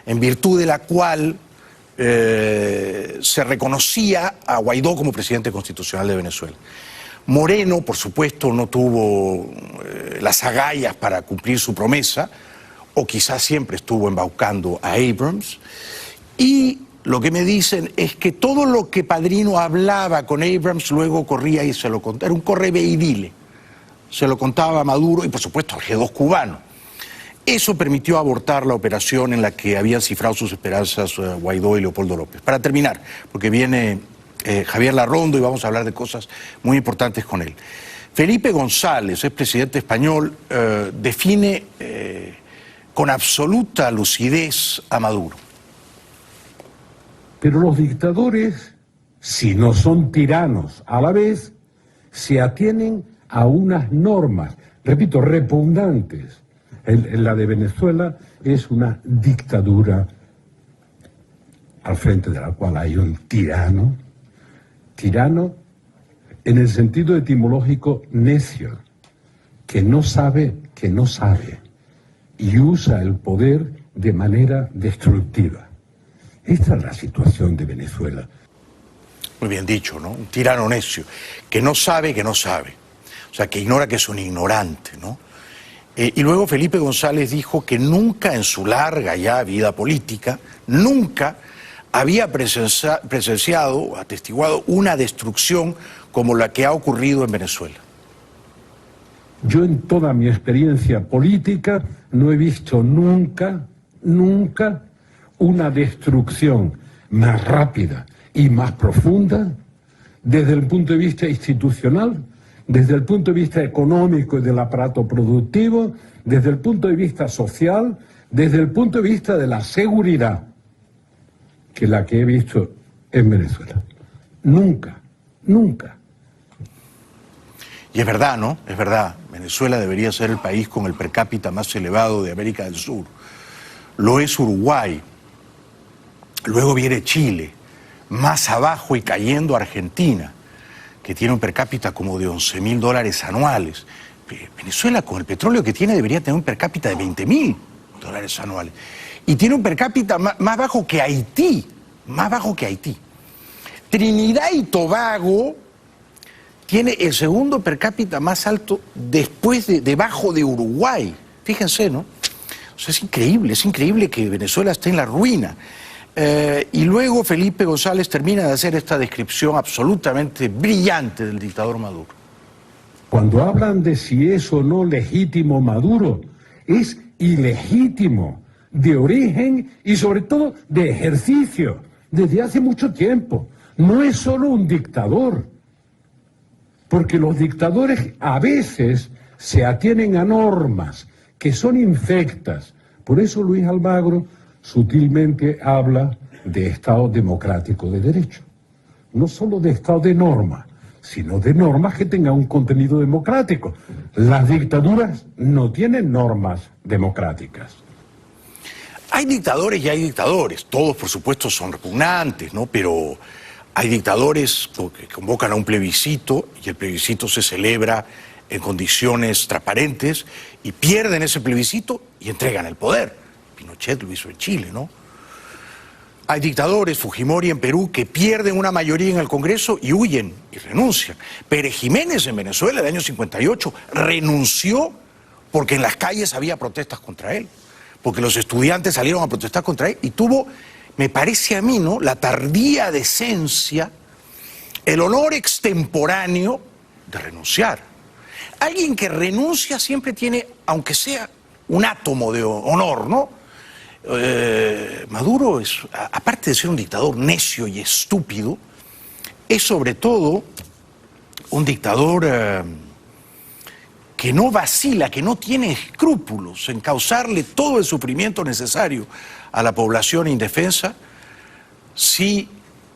en virtud de la cual se reconocía a Guaidó como presidente constitucional de Venezuela. Moreno, por supuesto, no tuvo las agallas para cumplir su promesa, o quizás siempre estuvo embaucando a Abrams, y lo que me dicen es que todo lo que Padrino hablaba con Abrams luego corría y se lo contaba, era un correveidile, se lo contaba a Maduro y por supuesto al G2 cubano. Eso permitió abortar la operación en la que habían cifrado sus esperanzas Guaidó y Leopoldo López. Para terminar, porque viene Javier Larrondo y vamos a hablar de cosas muy importantes con él. Felipe González, es presidente español, define con absoluta lucidez a Maduro. Pero los dictadores, si no son tiranos a la vez, se atienen a unas normas, repito, repugnantes. La de Venezuela es una dictadura al frente de la cual hay un tirano en el sentido etimológico necio, que no sabe, y usa el poder de manera destructiva. Esta es la situación de Venezuela. Muy bien dicho, ¿no? Un tirano necio, que no sabe. O sea, que ignora que es un ignorante, ¿no? Y luego Felipe González dijo que nunca en su larga ya vida política, nunca había presenciado, atestiguado una destrucción como la que ha ocurrido en Venezuela. Yo en toda mi experiencia política no he visto nunca una destrucción más rápida y más profunda desde el punto de vista institucional, desde el punto de vista económico y del aparato productivo, desde el punto de vista social, desde el punto de vista de la seguridad, que la que he visto en Venezuela. Nunca. Y es verdad, ¿no? Es verdad. Venezuela debería ser el país con el per cápita más elevado de América del Sur. Lo es Uruguay. Luego viene Chile. Más abajo y cayendo Argentina, que tiene un per cápita como de $11.000 anuales. Venezuela, con el petróleo que tiene, debería tener un per cápita de $20.000 anuales. y tiene un per cápita más bajo que Haití, más bajo que Haití. Trinidad y Tobago tiene el segundo per cápita más alto debajo de Uruguay. Fíjense, ¿no? O sea, es increíble que Venezuela esté en la ruina. Y luego Felipe González termina de hacer esta descripción absolutamente brillante del dictador Maduro. Cuando hablan de si es o no legítimo Maduro, es ilegítimo, de origen y sobre todo de ejercicio, desde hace mucho tiempo. No es solo un dictador, porque los dictadores a veces se atienen a normas que son infectas. Por eso Luis Almagro sutilmente habla de Estado democrático de derecho. No solo de Estado de norma, sino de normas que tengan un contenido democrático. Las dictaduras no tienen normas democráticas. Hay dictadores y hay dictadores. Todos, por supuesto, son repugnantes, ¿no? Pero hay dictadores que convocan a un plebiscito y el plebiscito se celebra en condiciones transparentes y pierden ese plebiscito y entregan el poder. Pinochet lo hizo en Chile, ¿no? Hay dictadores, Fujimori en Perú, que pierden una mayoría en el Congreso y huyen y renuncian. Pérez Jiménez en Venezuela, en el año 58, renunció porque en las calles había protestas contra él, porque los estudiantes salieron a protestar contra él y tuvo, me parece a mí, ¿no?, la tardía decencia, el honor extemporáneo de renunciar. Alguien que renuncia siempre tiene, aunque sea un átomo de honor, ¿no? Maduro es, aparte de ser un dictador necio y estúpido, es sobre todo un dictador que no vacila, que no tiene escrúpulos en causarle todo el sufrimiento necesario a la población indefensa si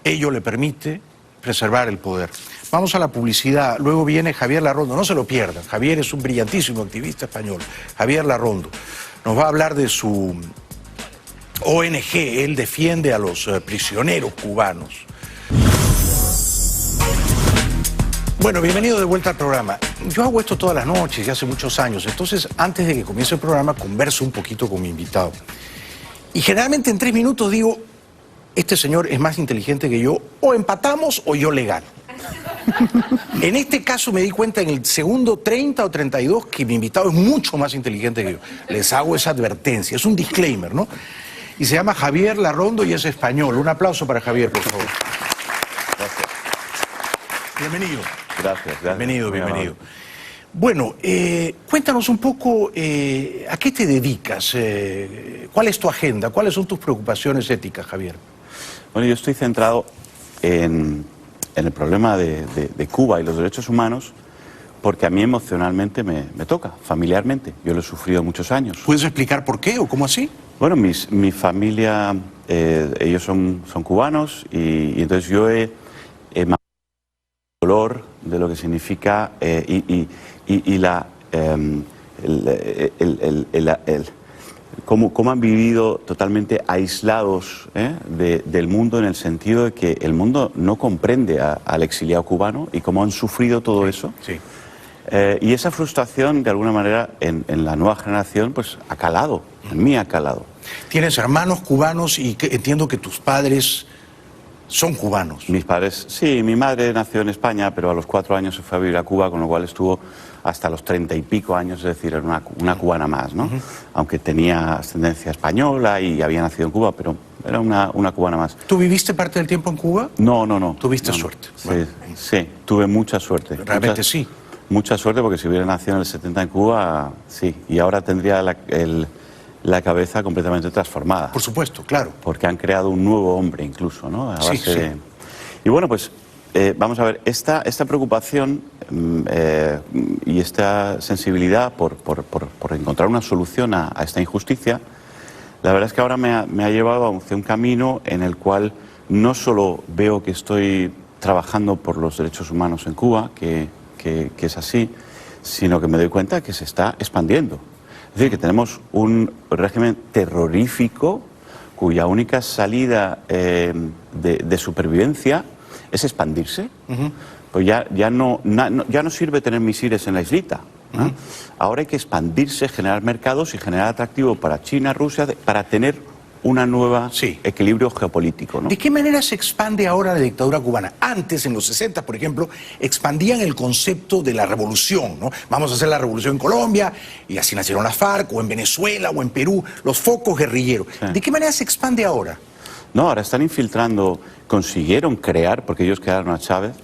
ello le permite preservar el poder. Vamos a la publicidad, luego viene Javier Larrondo, no se lo pierdan, Javier es un brillantísimo activista español, Javier Larrondo, nos va a hablar de su ONG, él defiende a los prisioneros cubanos. Bueno, bienvenido de vuelta al programa. Yo hago esto todas las noches y hace muchos años, entonces antes de que comience el programa converso un poquito con mi invitado. Y generalmente en 3 minutos digo, este señor es más inteligente que yo, o empatamos o yo le gano. En este caso me di cuenta en el segundo 30 o 32 que mi invitado es mucho más inteligente que yo. Les hago esa advertencia, es un disclaimer, ¿no? Y se llama Javier Larrondo y es español. Un aplauso para Javier, por favor. Gracias. Bienvenido. Gracias. Bienvenido. Bueno, cuéntanos un poco a qué te dedicas, cuál es tu agenda, cuáles son tus preocupaciones éticas, Javier. Bueno, yo estoy centrado en el problema de Cuba y los derechos humanos porque a mí emocionalmente me toca, familiarmente. Yo lo he sufrido muchos años. ¿Puedes explicar por qué o cómo así? Bueno, mi familia, ellos son cubanos y entonces yo he el dolor de lo que significa cómo han vivido totalmente aislados del mundo, en el sentido de que el mundo no comprende al exiliado cubano y cómo han sufrido todo eso. Sí. Y esa frustración, de alguna manera, en la nueva generación, pues ha calado, en mí ha calado. Tienes hermanos cubanos y entiendo que tus padres son cubanos. Mis padres, sí, mi madre nació en España, pero a los 4 años se fue a vivir a Cuba, con lo cual estuvo hasta los 30 y pico años, es decir, era una cubana más, ¿no? Aunque tenía ascendencia española y había nacido en Cuba, pero era una cubana más. ¿Tú viviste parte del tiempo en Cuba? No. ¿Tuviste suerte? Sí, Bueno. sí, tuve mucha suerte. Realmente sí. Mucha suerte, porque si hubiera nacido en el 70 en Cuba, sí, y ahora tendría la cabeza completamente transformada. Por supuesto, claro. Porque han creado un nuevo hombre incluso, ¿no? A base Sí. Y bueno, pues vamos a ver, esta preocupación y esta sensibilidad por encontrar una solución a esta injusticia, la verdad es que ahora me ha llevado hacia un camino en el cual no solo veo que estoy trabajando por los derechos humanos en Cuba, que es así, sino que me doy cuenta que se está expandiendo. Es decir, que tenemos un régimen terrorífico cuya única salida de supervivencia es expandirse. Pues ya no sirve tener misiles en la islita, ¿no? Ahora hay que expandirse, generar mercados y generar atractivo para China, Rusia, para tener una nueva equilibrio geopolítico, ¿no? ¿De qué manera se expande ahora la dictadura cubana? Antes, en los 60, por ejemplo, expandían el concepto de la revolución, ¿no? Vamos a hacer la revolución en Colombia, y así nacieron las FARC, o en Venezuela, o en Perú, los focos guerrilleros. Sí. ¿De qué manera se expande ahora? No, ahora están infiltrando, consiguieron crear, porque ellos crearon a Chávez,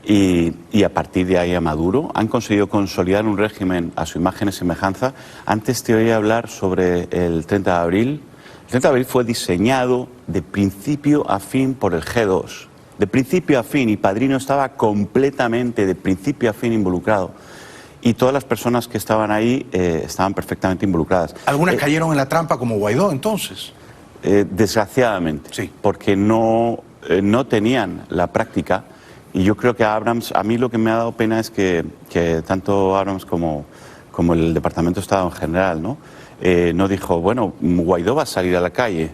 y a partir de ahí a Maduro, han conseguido consolidar un régimen a su imagen y semejanza. Antes te oí hablar sobre el 30 de abril. El 30 de abril fue diseñado de principio a fin por el G2. De principio a fin, y Padrino estaba completamente de principio a fin involucrado. Y todas las personas que estaban ahí estaban perfectamente involucradas. ¿Algunas cayeron en la trampa como Guaidó entonces? Desgraciadamente, sí. Porque no tenían la práctica. Y yo creo que Abrams, a mí lo que me ha dado pena es que tanto Abrams como el Departamento de Estado en general, no dijo, bueno, Guaidó va a salir a la calle,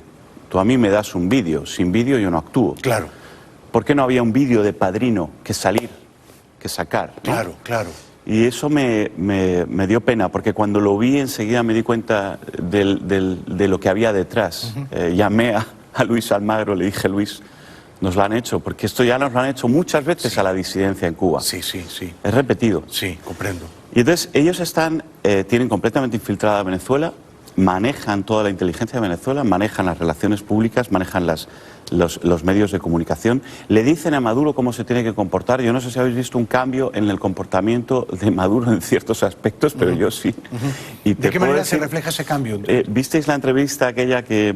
tú a mí me das un vídeo, sin vídeo yo no actúo. Claro. ¿Por qué no había un vídeo de Padrino que salir, que sacar? ¿no? Claro, claro. Y eso me dio pena, porque cuando lo vi enseguida me di cuenta de lo que había detrás. Llamé a Luis Almagro, le dije, Luis, nos lo han hecho, porque esto ya nos lo han hecho muchas veces a la disidencia en Cuba. Sí, sí, sí. Es repetido. Sí, comprendo. Y entonces ellos tienen completamente infiltrada Venezuela, manejan toda la inteligencia de Venezuela, manejan las relaciones públicas, manejan los medios de comunicación, le dicen a Maduro cómo se tiene que comportar. Yo no sé si habéis visto un cambio en el comportamiento de Maduro en ciertos aspectos, pero yo sí. Y ¿de qué manera se refleja ese cambio? ¿Visteis la entrevista aquella que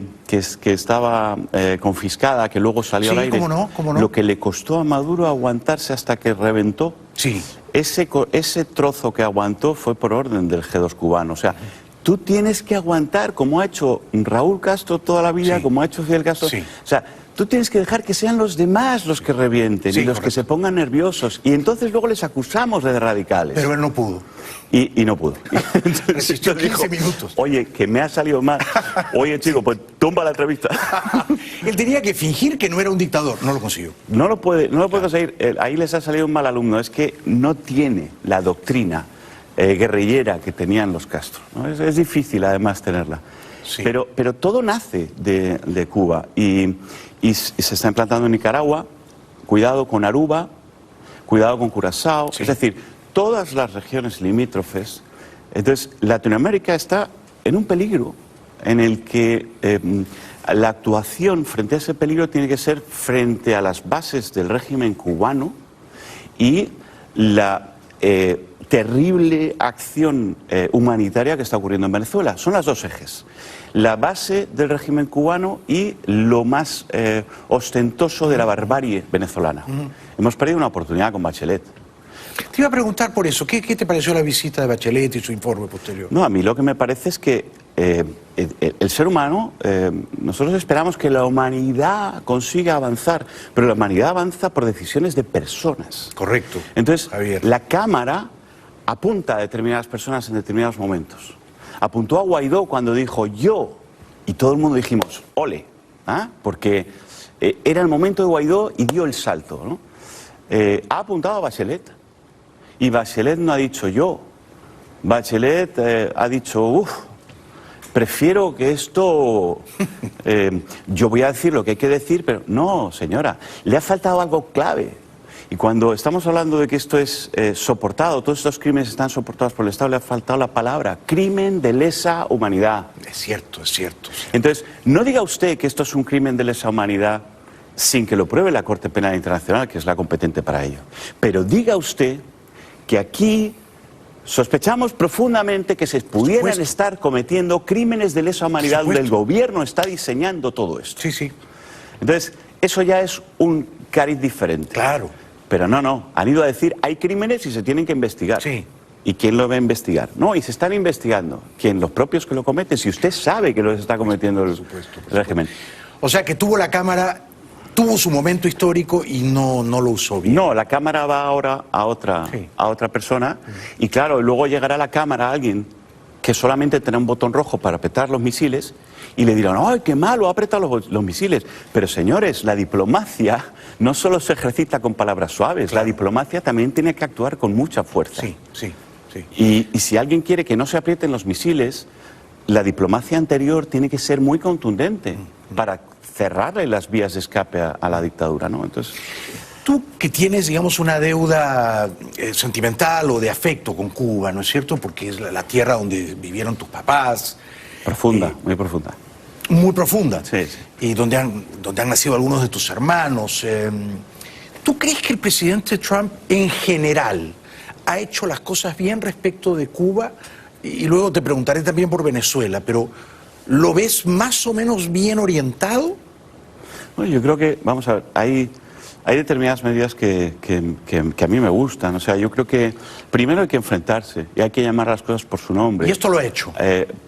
estaba confiscada, que luego salió al aire? ¿Cómo no? ¿Cómo no? Lo que le costó a Maduro aguantarse hasta que reventó. Sí. Ese trozo que aguantó fue por orden del G2 cubano. O sea, tú tienes que aguantar, como ha hecho Raúl Castro toda la vida, como ha hecho Fidel Castro. Sí. O sea, tú tienes que dejar que sean los demás los que revienten y los que se pongan nerviosos. Y entonces luego les acusamos de radicales. Pero él no pudo. Y no pudo. Resistió 15 minutos. Oye, que me ha salido mal. Oye, chico, pues tumba la entrevista. Él tenía que fingir que no era un dictador. No lo consiguió. No lo puede conseguir. Ahí les ha salido un mal alumno. Es que no tiene la doctrina guerrillera que tenían los Castro, ¿no? Es difícil además tenerla. Sí. Pero todo nace de Cuba y se está implantando en Nicaragua. Cuidado con Aruba, cuidado con Curazao, es decir, todas las regiones limítrofes. Entonces, Latinoamérica está en un peligro en el que la actuación frente a ese peligro tiene que ser frente a las bases del régimen cubano y la terrible acción humanitaria que está ocurriendo en Venezuela. Son las dos ejes. La base del régimen cubano y lo más ostentoso de la barbarie venezolana. Hemos perdido una oportunidad con Bachelet. Te iba a preguntar por eso. ¿Qué te pareció la visita de Bachelet y su informe posterior? No, a mí lo que me parece es que el ser humano, nosotros esperamos que la humanidad consiga avanzar, pero la humanidad avanza por decisiones de personas. Correcto. Entonces, Javier, la Cámara apunta a determinadas personas en determinados momentos. Apuntó a Guaidó cuando dijo yo, y todo el mundo dijimos, ole, porque era el momento de Guaidó y dio el salto, ¿no? Ha apuntado a Bachelet, y Bachelet no ha dicho yo. Bachelet ha dicho, prefiero que esto, yo voy a decir lo que hay que decir, pero no, señora, le ha faltado algo clave. Y cuando estamos hablando de que esto es soportado, todos estos crímenes están soportados por el Estado, le ha faltado la palabra crimen de lesa humanidad. Es cierto, es cierto. Entonces, no diga usted que esto es un crimen de lesa humanidad sin que lo pruebe la Corte Penal Internacional, que es la competente para ello. Pero diga usted que aquí sospechamos profundamente que se pudieran estar cometiendo crímenes de lesa humanidad donde el gobierno está diseñando todo esto. Sí, sí. Entonces, eso ya es un cariz diferente. Claro. Pero no, han ido a decir, hay crímenes y se tienen que investigar. Sí. ¿Y quién lo va a investigar? No, y se están investigando. ¿Quién? Los propios que lo cometen, si usted sabe que lo está cometiendo el régimen. O sea, que la Cámara tuvo su momento histórico y no lo usó bien. No, la Cámara va ahora a otra persona y claro, luego llegará a la Cámara alguien que solamente tendrá un botón rojo para apretar los misiles y le dirán, ¡ay, qué malo, ha apretado los misiles! Pero señores, la diplomacia no solo se ejercita con palabras suaves, la diplomacia también tiene que actuar con mucha fuerza. Sí, sí, sí. Y si alguien quiere que no se aprieten los misiles, la diplomacia anterior tiene que ser muy contundente para cerrarle las vías de escape a la dictadura, ¿no? Entonces, tú que tienes, digamos, una deuda sentimental o de afecto con Cuba, ¿no es cierto? Porque es la tierra donde vivieron tus papás. Profunda, muy profunda. Muy profunda. Sí, sí. Y donde han nacido algunos de tus hermanos. ¿Tú crees que el presidente Trump, en general, ha hecho las cosas bien respecto de Cuba? Y luego te preguntaré también por Venezuela, pero ¿lo ves más o menos bien orientado? Bueno, yo creo que, vamos a ver, hay determinadas medidas que a mí me gustan. O sea, yo creo que primero hay que enfrentarse y hay que llamar las cosas por su nombre. Y esto lo ha hecho.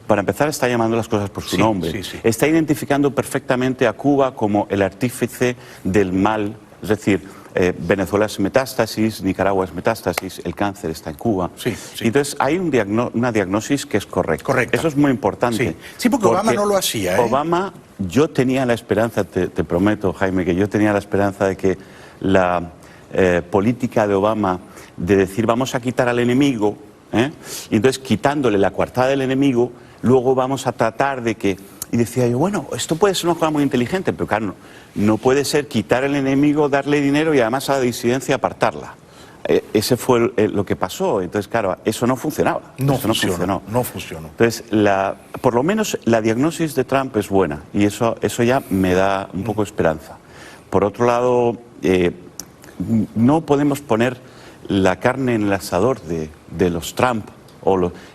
Para empezar, está llamando las cosas por su nombre. Sí, sí. Está identificando perfectamente a Cuba como el artífice del mal, es decir, Venezuela es metástasis, Nicaragua es metástasis, el cáncer está en Cuba. Sí, sí. Entonces hay una diagnosis que es correcta. Eso es muy importante. Sí, porque Obama no lo hacía. Obama, yo tenía la esperanza, te prometo, Jaime, que yo tenía la esperanza de que la política de Obama de decir vamos a quitar al enemigo, y entonces quitándole la coartada del enemigo, luego vamos a tratar de que... Y decía yo, bueno, esto puede ser una cosa muy inteligente, pero claro, no puede ser quitar al enemigo, darle dinero y además a la disidencia apartarla. Ese fue lo que pasó. Entonces, claro, eso no funcionaba. No funcionó. Entonces, por lo menos la diagnosis de Trump es buena y eso ya me da un poco de esperanza. Por otro lado, no podemos poner la carne en el asador de los Trump.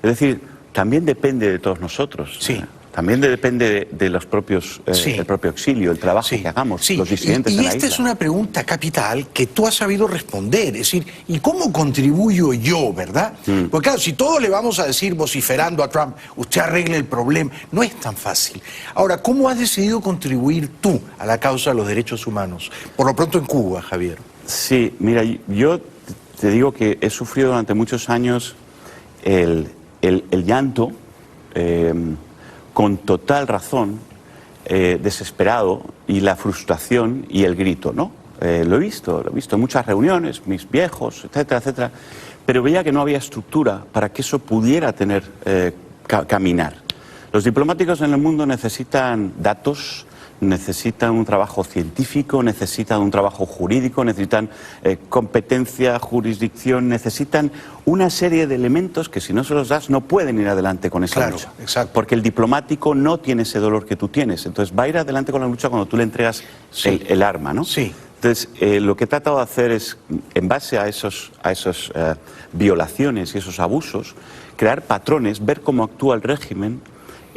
Es decir, también depende de todos nosotros. Sí. También depende de los propios, el propio exilio, el trabajo que hagamos, los disidentes en la isla. Y esta es una pregunta capital que tú has sabido responder, es decir, ¿y cómo contribuyo yo, verdad? Porque claro, si todos le vamos a decir vociferando a Trump, usted arregle el problema, no es tan fácil. Ahora, ¿cómo has decidido contribuir tú a la causa de los derechos humanos? Por lo pronto en Cuba, Javier. Sí, mira, yo te digo que he sufrido durante muchos años el llanto, con total razón, desesperado, y la frustración y el grito, ¿no? Lo he visto en muchas reuniones, mis viejos, etcétera, etcétera, pero veía que no había estructura para que eso pudiera tener, caminar. Los diplomáticos en el mundo necesitan datos, necesitan un trabajo científico, necesitan un trabajo jurídico, necesitan competencia, jurisdicción, necesitan una serie de elementos que si no se los das no pueden ir adelante con esa lucha. Exacto. Porque el diplomático no tiene ese dolor que tú tienes, entonces va a ir adelante con la lucha cuando tú le entregas el arma, ¿no? Sí. Entonces, lo que he tratado de hacer es, en base a esos violaciones y esos abusos, crear patrones, ver cómo actúa el régimen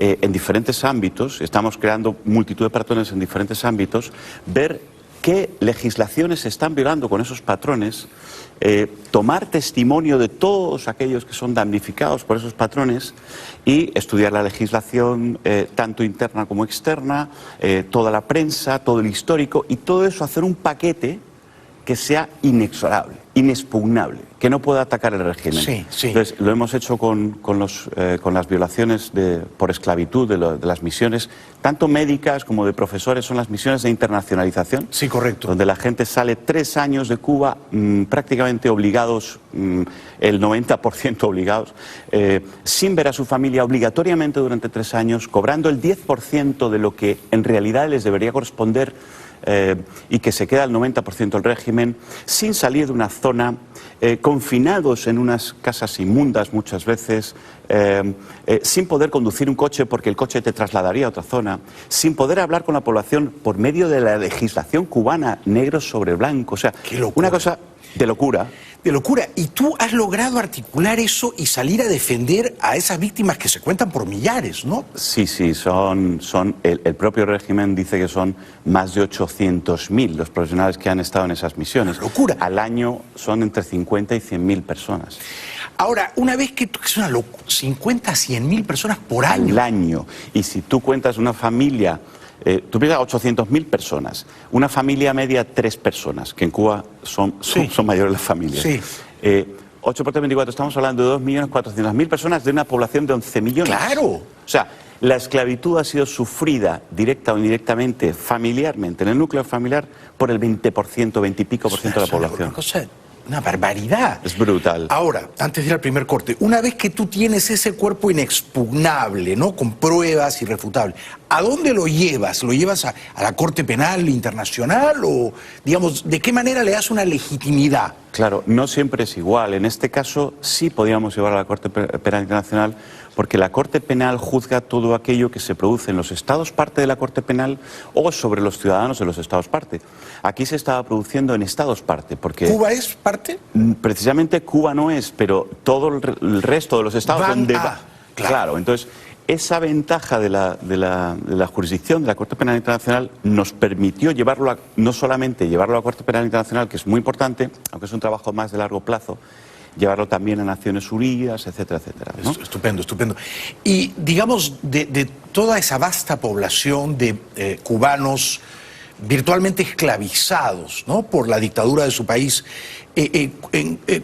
en diferentes ámbitos. Estamos creando multitud de patrones en diferentes ámbitos, ver qué legislaciones se están violando con esos patrones, tomar testimonio de todos aquellos que son damnificados por esos patrones y estudiar la legislación tanto interna como externa, toda la prensa, todo el histórico, y todo eso hacer un paquete que sea inexorable, inexpugnable, que no pueda atacar el régimen. Sí, sí. Entonces, lo hemos hecho con las violaciones por esclavitud de las misiones, tanto médicas como de profesores, son las misiones de internacionalización. Sí, correcto. Donde la gente sale 3 años de Cuba prácticamente obligados, el 90% obligados, sin ver a su familia obligatoriamente durante 3 años, cobrando el 10% de lo que en realidad les debería corresponder, y que se queda el 90% del régimen, sin salir de una zona, confinados en unas casas inmundas muchas veces, sin poder conducir un coche porque el coche te trasladaría a otra zona, sin poder hablar con la población por medio de la legislación cubana, negro sobre blanco, o sea, una cosa de locura. De locura. Y tú has logrado articular eso y salir a defender a esas víctimas que se cuentan por millares, ¿no? Sí, el propio régimen dice que son más de 800.000 los profesionales que han estado en esas misiones. Locura. Al año son entre 50 y 100.000 personas. Ahora, una vez que es una locura, 50 a 100.000 personas por año. Al año. Y si tú cuentas una familia, tú piensas 800.000 personas, una familia media 3 personas, que en Cuba son mayores las familias. Sí. 8 por 3, 24, estamos hablando de 2.400.000 personas de una población de 11 millones. ¡Claro! O sea, la esclavitud ha sido sufrida directa o indirectamente, familiarmente, en el núcleo familiar, por el 20%, 20 y pico por ciento de la población. Una cosa una barbaridad. Es brutal. Ahora, antes de ir al primer corte, una vez que tú tienes ese cuerpo inexpugnable, ¿no? Con pruebas irrefutables, ¿a dónde lo llevas? ¿Lo llevas a la Corte Penal Internacional o, digamos, de qué manera le das una legitimidad? Claro, no siempre es igual. En este caso sí podíamos llevar a la Corte Penal Internacional porque la Corte Penal juzga todo aquello que se produce en los estados parte de la Corte Penal o sobre los ciudadanos de los estados parte. Aquí se estaba produciendo en estados parte porque... ¿Cuba es parte? Precisamente Cuba no es, pero todo el resto de los estados donde va... Claro, entonces esa ventaja de la jurisdicción de la Corte Penal Internacional nos permitió llevarlo no solamente llevarlo a la Corte Penal Internacional, que es muy importante, aunque es un trabajo más de largo plazo, llevarlo también a Naciones Unidas, etcétera, etcétera, ¿no? Estupendo, estupendo. Y digamos, de toda esa vasta población de cubanos virtualmente esclavizados, ¿no?, por la dictadura de su país,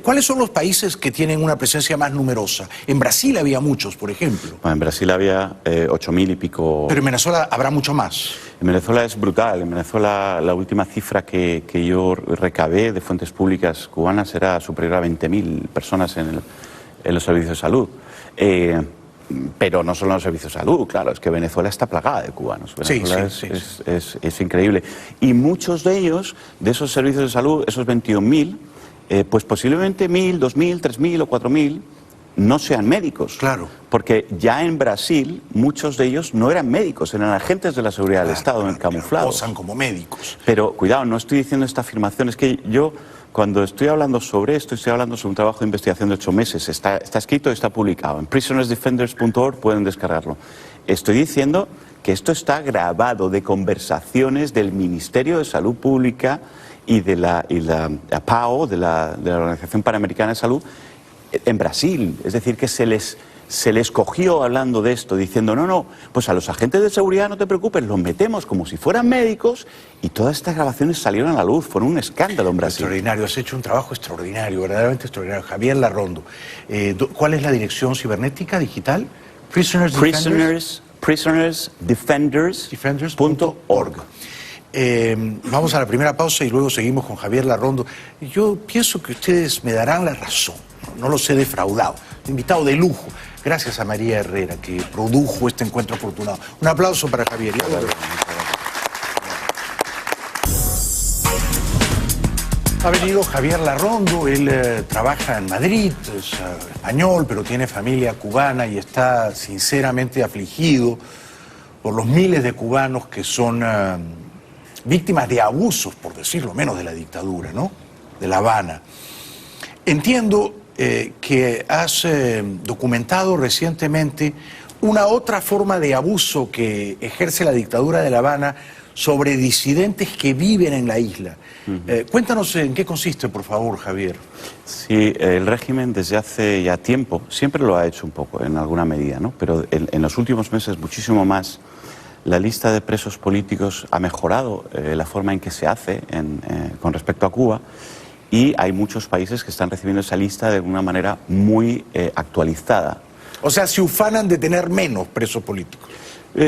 ¿cuáles son los países que tienen una presencia más numerosa? En Brasil había muchos, por ejemplo. Bueno, en Brasil había 8.000 y pico... Pero en Venezuela habrá mucho más. En Venezuela es brutal. En Venezuela la última cifra que yo recabé de fuentes públicas cubanas era superior a 20.000 personas en los servicios de salud. Pero no solo en los servicios de salud, claro, es que Venezuela está plagada de cubanos. Venezuela es increíble. Y muchos de ellos, de esos servicios de salud, esos 21.000, pues posiblemente 1.000, 2.000, 3.000 o 4.000 no sean médicos. Claro. Porque ya en Brasil muchos de ellos no eran médicos, eran agentes de la seguridad del Estado camuflados. Posan como médicos. Pero cuidado, no estoy diciendo esta afirmación, es que yo... Cuando estoy hablando sobre esto, estoy hablando sobre un trabajo de investigación de 8 meses. Está escrito y está publicado. En prisonersdefenders.org pueden descargarlo. Estoy diciendo que esto está grabado de conversaciones del Ministerio de Salud Pública y de la PAO, de la Organización Panamericana de Salud, en Brasil. Es decir, que se les cogió hablando de esto, diciendo, no, pues a los agentes de seguridad no te preocupes, los metemos como si fueran médicos, y todas estas grabaciones salieron a la luz, fueron un escándalo en Brasil. Extraordinario, has hecho un trabajo extraordinario, verdaderamente extraordinario. Javier Larrondo, ¿cuál es la dirección cibernética digital? Prisonersdefenders.org. Vamos a la primera pausa y luego seguimos con Javier Larrondo. Yo pienso que ustedes me darán la razón, no los he defraudado. Invitado de lujo. Gracias a María Herrera, que produjo este encuentro afortunado. Un aplauso para Javier. Ha venido Javier Larrondo, él trabaja en Madrid, es español, pero tiene familia cubana y está sinceramente afligido por los miles de cubanos que son víctimas de abusos, por decirlo menos, de la dictadura, ¿no?, de La Habana. Entiendo que has documentado recientemente una otra forma de abuso que ejerce la dictadura de La Habana sobre disidentes que viven en la isla. Cuéntanos en qué consiste, por favor, Javier. Sí, el régimen desde hace ya tiempo, siempre lo ha hecho un poco, en alguna medida, ¿no?, pero en los últimos meses muchísimo más. La lista de presos políticos ha mejorado la forma en que se hace con respecto a Cuba. Y hay muchos países que están recibiendo esa lista de una manera muy actualizada. O sea, se ufanan de tener menos presos políticos.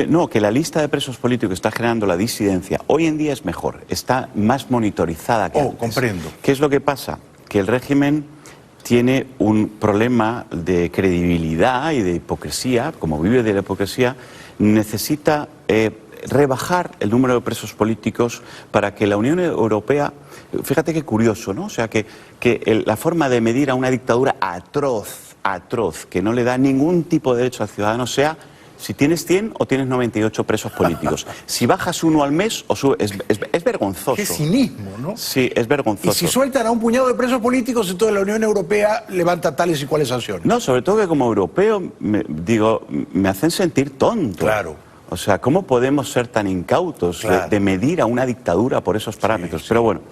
No, que la lista de presos políticos que está generando la disidencia hoy en día es mejor, está más monitorizada que antes. Comprendo. ¿Qué es lo que pasa? Que el régimen tiene un problema de credibilidad y de hipocresía, como vive de la hipocresía, necesita rebajar el número de presos políticos para que la Unión Europea, fíjate qué curioso, ¿no? O sea, que la forma de medir a una dictadura atroz, que no le da ningún tipo de derecho al ciudadano, sea si tienes 100 o tienes 98 presos políticos. Si bajas uno al mes, es vergonzoso. Qué cinismo, ¿no? Sí, es vergonzoso. Y si sueltan a un puñado de presos políticos, entonces la Unión Europea levanta tales y cuales sanciones. No, sobre todo que como europeo, me hacen sentir tonto. Claro. O sea, ¿cómo podemos ser tan incautos de medir a una dictadura por esos parámetros? Pero bueno,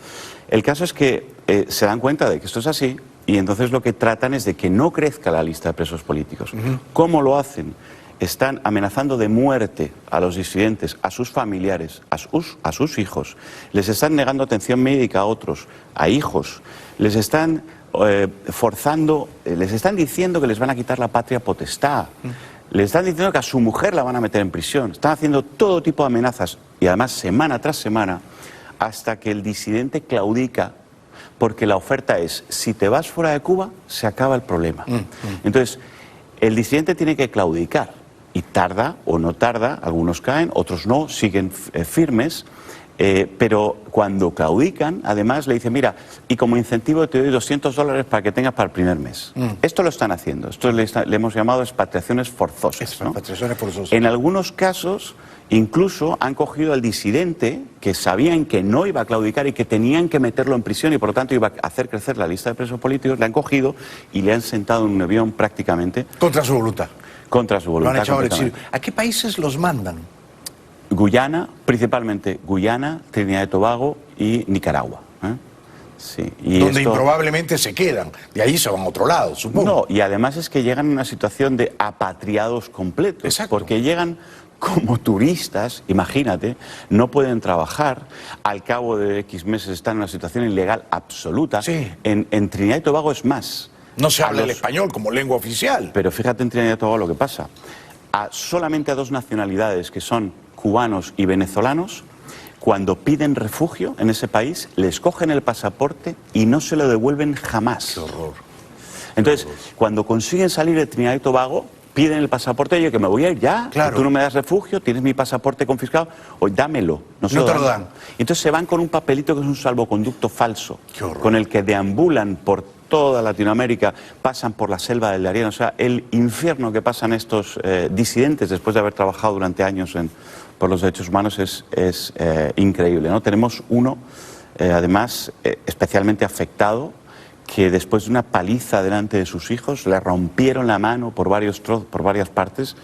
el caso es que se dan cuenta de que esto es así y entonces lo que tratan es de que no crezca la lista de presos políticos. ¿Cómo lo hacen? Están amenazando de muerte a los disidentes, a sus familiares, a sus hijos. Les están negando atención médica a otros, a hijos. Les están forzando, les están diciendo que les van a quitar la patria potestad. Le están diciendo que a su mujer la van a meter en prisión. Están haciendo todo tipo de amenazas y además semana tras semana hasta que el disidente claudica porque la oferta es, si te vas fuera de Cuba, se acaba el problema. Entonces, el disidente tiene que claudicar, y tarda o no tarda, algunos caen, otros no, siguen firmes, pero cuando claudican, además le dicen, mira, y como incentivo te doy $200 para que tengas para el primer mes. Esto lo están haciendo, esto le hemos llamado expatriaciones forzosas, ¿no? Expatriaciones forzosas. En algunos casos, incluso han cogido al disidente que sabían que no iba a claudicar y que tenían que meterlo en prisión y por lo tanto iba a hacer crecer la lista de presos políticos, le han cogido y le han sentado en un avión prácticamente. Contra su voluntad. Contra su voluntad. Lo han echado al exilio. ¿A qué países los mandan? Guyana, principalmente Guyana, Trinidad y Tobago y Nicaragua. Sí. Y donde improbablemente se quedan, de ahí se van a otro lado, supongo. No, y además es que llegan en una situación de apatriados completos. Exacto. Porque llegan como turistas, imagínate, no pueden trabajar, al cabo de X meses están en una situación ilegal absoluta. Sí. En Trinidad y Tobago es más. No se habla el español como lengua oficial. Pero fíjate en Trinidad y Tobago lo que pasa. Solamente a dos nacionalidades, que son cubanos y venezolanos, cuando piden refugio en ese país, les cogen el pasaporte y no se lo devuelven jamás. Qué horror. Entonces, cuando consiguen salir de Trinidad y Tobago, piden el pasaporte, oye, que me voy a ir ya, claro. Tú no me das refugio, tienes mi pasaporte confiscado, o dámelo. No te lo dan. Y entonces se van con un papelito que es un salvoconducto falso, con el que deambulan por toda Latinoamérica, pasan por la selva del Darién, o sea, el infierno que pasan estos disidentes después de haber trabajado durante años por los derechos humanos es increíble, ¿no? Tenemos uno, además, especialmente afectado, que después de una paliza delante de sus hijos, le rompieron la mano por varias partes,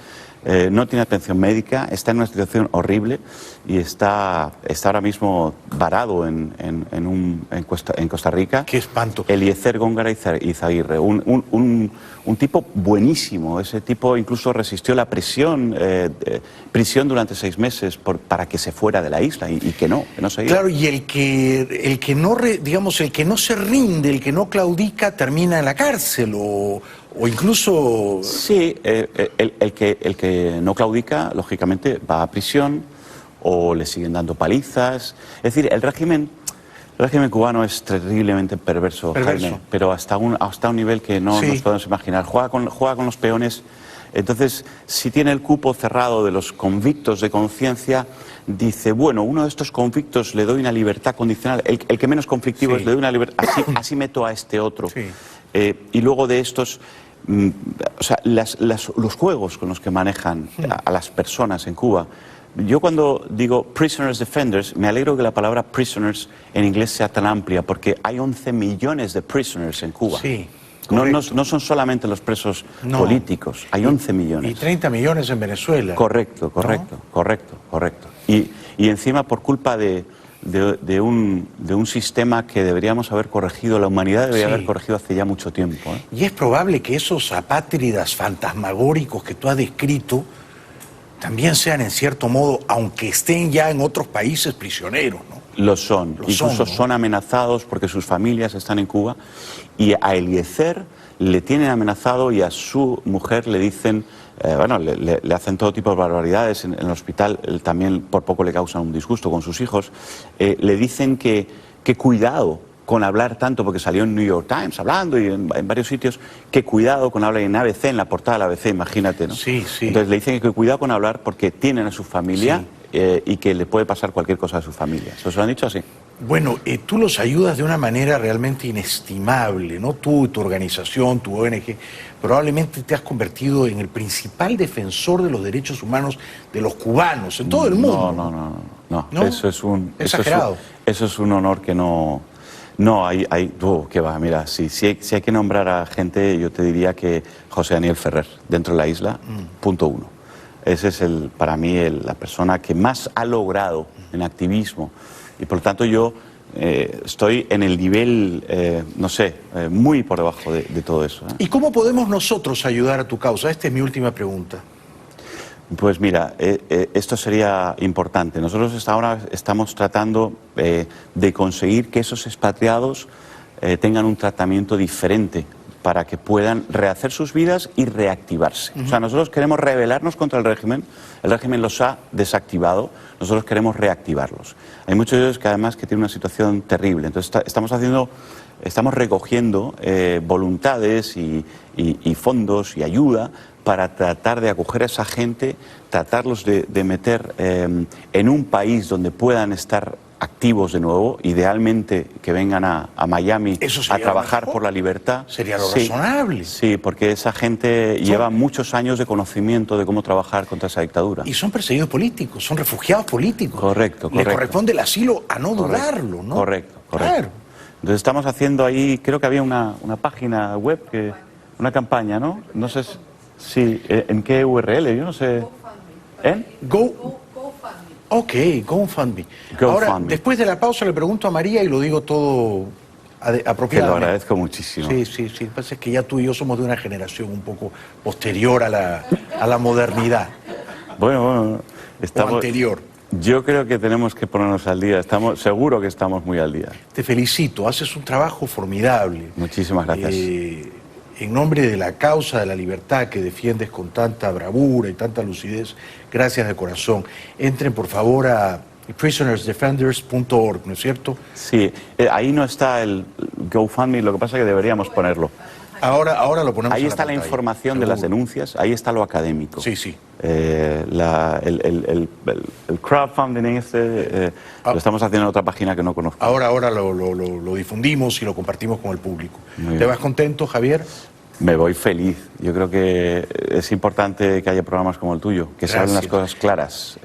no tiene atención médica, está en una situación horrible y está ahora mismo varado en Costa Rica. ¡Qué espanto! Eliezer Góngora Izaguirre, un tipo buenísimo. Ese tipo incluso resistió la prisión durante 6 meses para que se fuera de la isla y que no se iba. Claro, y el que no se rinde, el que no claudica, termina en la cárcel o incluso... Sí, el que no claudica, lógicamente, va a prisión o le siguen dando palizas. Es decir, el régimen cubano es terriblemente perverso. Jaime, pero hasta un nivel que no nos podemos imaginar. Juega con los peones. Entonces, si tiene el cupo cerrado de los convictos de conciencia, dice, bueno, uno de estos convictos le doy una libertad condicional, el que menos conflictivo es, le doy una libertad, así meto a este otro. Sí. Y luego de estos, o sea, los juegos con los que manejan a las personas en Cuba. Yo cuando digo prisoners defenders, me alegro que la palabra prisoners en inglés sea tan amplia, porque hay 11 millones de prisoners en Cuba. Sí. No son solamente los presos políticos, hay 11 millones. Y 30 millones en Venezuela. Correcto. Y encima por culpa de un sistema que deberíamos haber corregido, la humanidad debería haber corregido hace ya mucho tiempo. Y es probable que esos apátridas fantasmagóricos que tú has descrito también sean en cierto modo, aunque estén ya en otros países, prisioneros, ¿no? Lo son, incluso son amenazados porque sus familias están en Cuba y a Eliezer le tienen amenazado y a su mujer le dicen, le hacen todo tipo de barbaridades en el hospital, también por poco le causan un disgusto con sus hijos, le dicen que cuidado con hablar tanto, porque salió en New York Times hablando y en varios sitios, que cuidado con hablar en ABC, en la portada de la ABC, imagínate, ¿no? Sí. Entonces le dicen que cuidado con hablar porque tienen a su familia y que le puede pasar cualquier cosa a su familia. ¿Se lo han dicho así? Bueno, tú los ayudas de una manera realmente inestimable, ¿no? Tú, tu organización, tu ONG, probablemente te has convertido en el principal defensor de los derechos humanos de los cubanos en todo el mundo. No. Eso es un... Exagerado. Eso es un honor que no... No, que va, mira, si hay que nombrar a gente, yo te diría que José Daniel Ferrer, dentro de la isla, punto 1. Ese es para mí la persona que más ha logrado en activismo. Y por lo tanto yo estoy en el nivel, muy por debajo de todo eso. ¿Y cómo podemos nosotros ayudar a tu causa? Esta es mi última pregunta. Pues mira, esto sería importante. Nosotros hasta ahora estamos tratando de conseguir que esos expatriados tengan un tratamiento diferente para que puedan rehacer sus vidas y reactivarse. O sea, nosotros queremos rebelarnos contra el régimen los ha desactivado, nosotros queremos reactivarlos. Hay muchos de ellos que además que tienen una situación terrible, entonces estamos haciendo estamos recogiendo voluntades y fondos y ayuda para tratar de acoger a esa gente, tratarlos de meter en un país donde puedan estar activos de nuevo, idealmente que vengan a Miami a trabajar por la libertad. Sería lo razonable. Sí, porque esa gente lleva muchos años de conocimiento de cómo trabajar contra esa dictadura. Y son perseguidos políticos, son refugiados políticos. Correcto, correcto. Le corresponde el asilo a no dudarlo, ¿no? Correcto, correcto. Claro. Entonces estamos haciendo ahí, creo que había una página web, una campaña, ¿no? No sé si, en qué URL, yo no sé. ¿En? Ok, GoFundMe. Ahora, después de la pausa le pregunto a María y lo digo todo apropiadamente. Te lo agradezco muchísimo. Sí. Lo que pasa es que ya tú y yo somos de una generación un poco posterior a la modernidad. Bueno, estamos... O anterior. Yo creo que tenemos que ponernos al día. Seguro que estamos muy al día. Te felicito, haces un trabajo formidable. Muchísimas gracias. En nombre de la causa de la libertad que defiendes con tanta bravura y tanta lucidez, gracias de corazón. Entren por favor a prisonersdefenders.org, ¿no es cierto? Sí, ahí no está el GoFundMe, lo que pasa es que deberíamos ponerlo. Ahora lo ponemos. Ahí está la información de las denuncias, ahí está lo académico. Sí. El crowdfunding lo estamos haciendo en otra página que no conozco. Ahora lo difundimos y lo compartimos con el público. ¿Te vas contento, Javier? Me voy feliz. Yo creo que es importante que haya programas como el tuyo, que se hablen las cosas claras.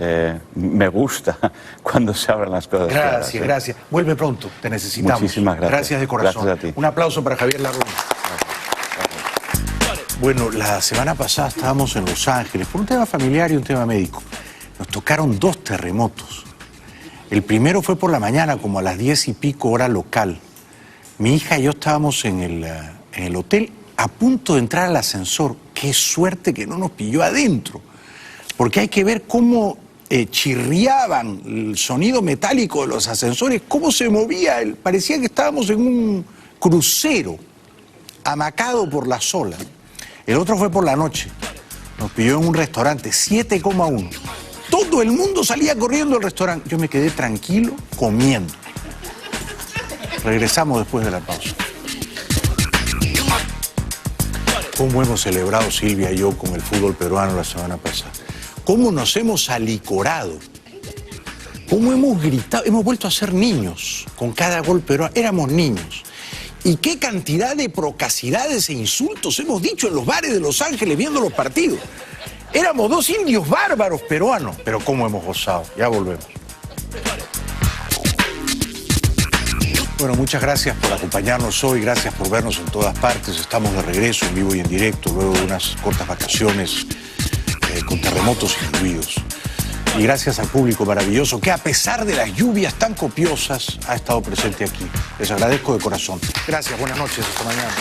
Me gusta cuando se hablan las cosas claras. Gracias. Vuelve pronto, te necesitamos. Muchísimas gracias. Gracias de corazón. Gracias a ti. Un aplauso para Javier Larrón. Bueno, la semana pasada estábamos en Los Ángeles por un tema familiar y un tema médico. Nos tocaron 2 terremotos. El primero fue por la mañana, como a las 10 y pico hora local. Mi hija y yo estábamos en el hotel a punto de entrar al ascensor. Qué suerte que no nos pilló adentro, porque hay que ver cómo chirriaban el sonido metálico de los ascensores, cómo se movía. Parecía que estábamos en un crucero, amacado por las olas. El otro fue por la noche. Nos pilló en un restaurante, 7,1. Todo el mundo salía corriendo del restaurante. Yo me quedé tranquilo comiendo. Regresamos después de la pausa. ¿Cómo hemos celebrado Silvia y yo con el fútbol peruano la semana pasada? ¿Cómo nos hemos alicorado? ¿Cómo hemos gritado? Hemos vuelto a ser niños con cada gol peruano. Éramos niños. ¿Y qué cantidad de procacidades e insultos hemos dicho en los bares de Los Ángeles viendo los partidos? Éramos 2 indios bárbaros peruanos. Pero cómo hemos gozado. Ya volvemos. Bueno, muchas gracias por acompañarnos hoy, gracias por vernos en todas partes. Estamos de regreso en vivo y en directo, luego de unas cortas vacaciones con terremotos incluidos. Y gracias al público maravilloso que a pesar de las lluvias tan copiosas ha estado presente aquí. Les agradezco de corazón. Gracias, buenas noches, hasta mañana.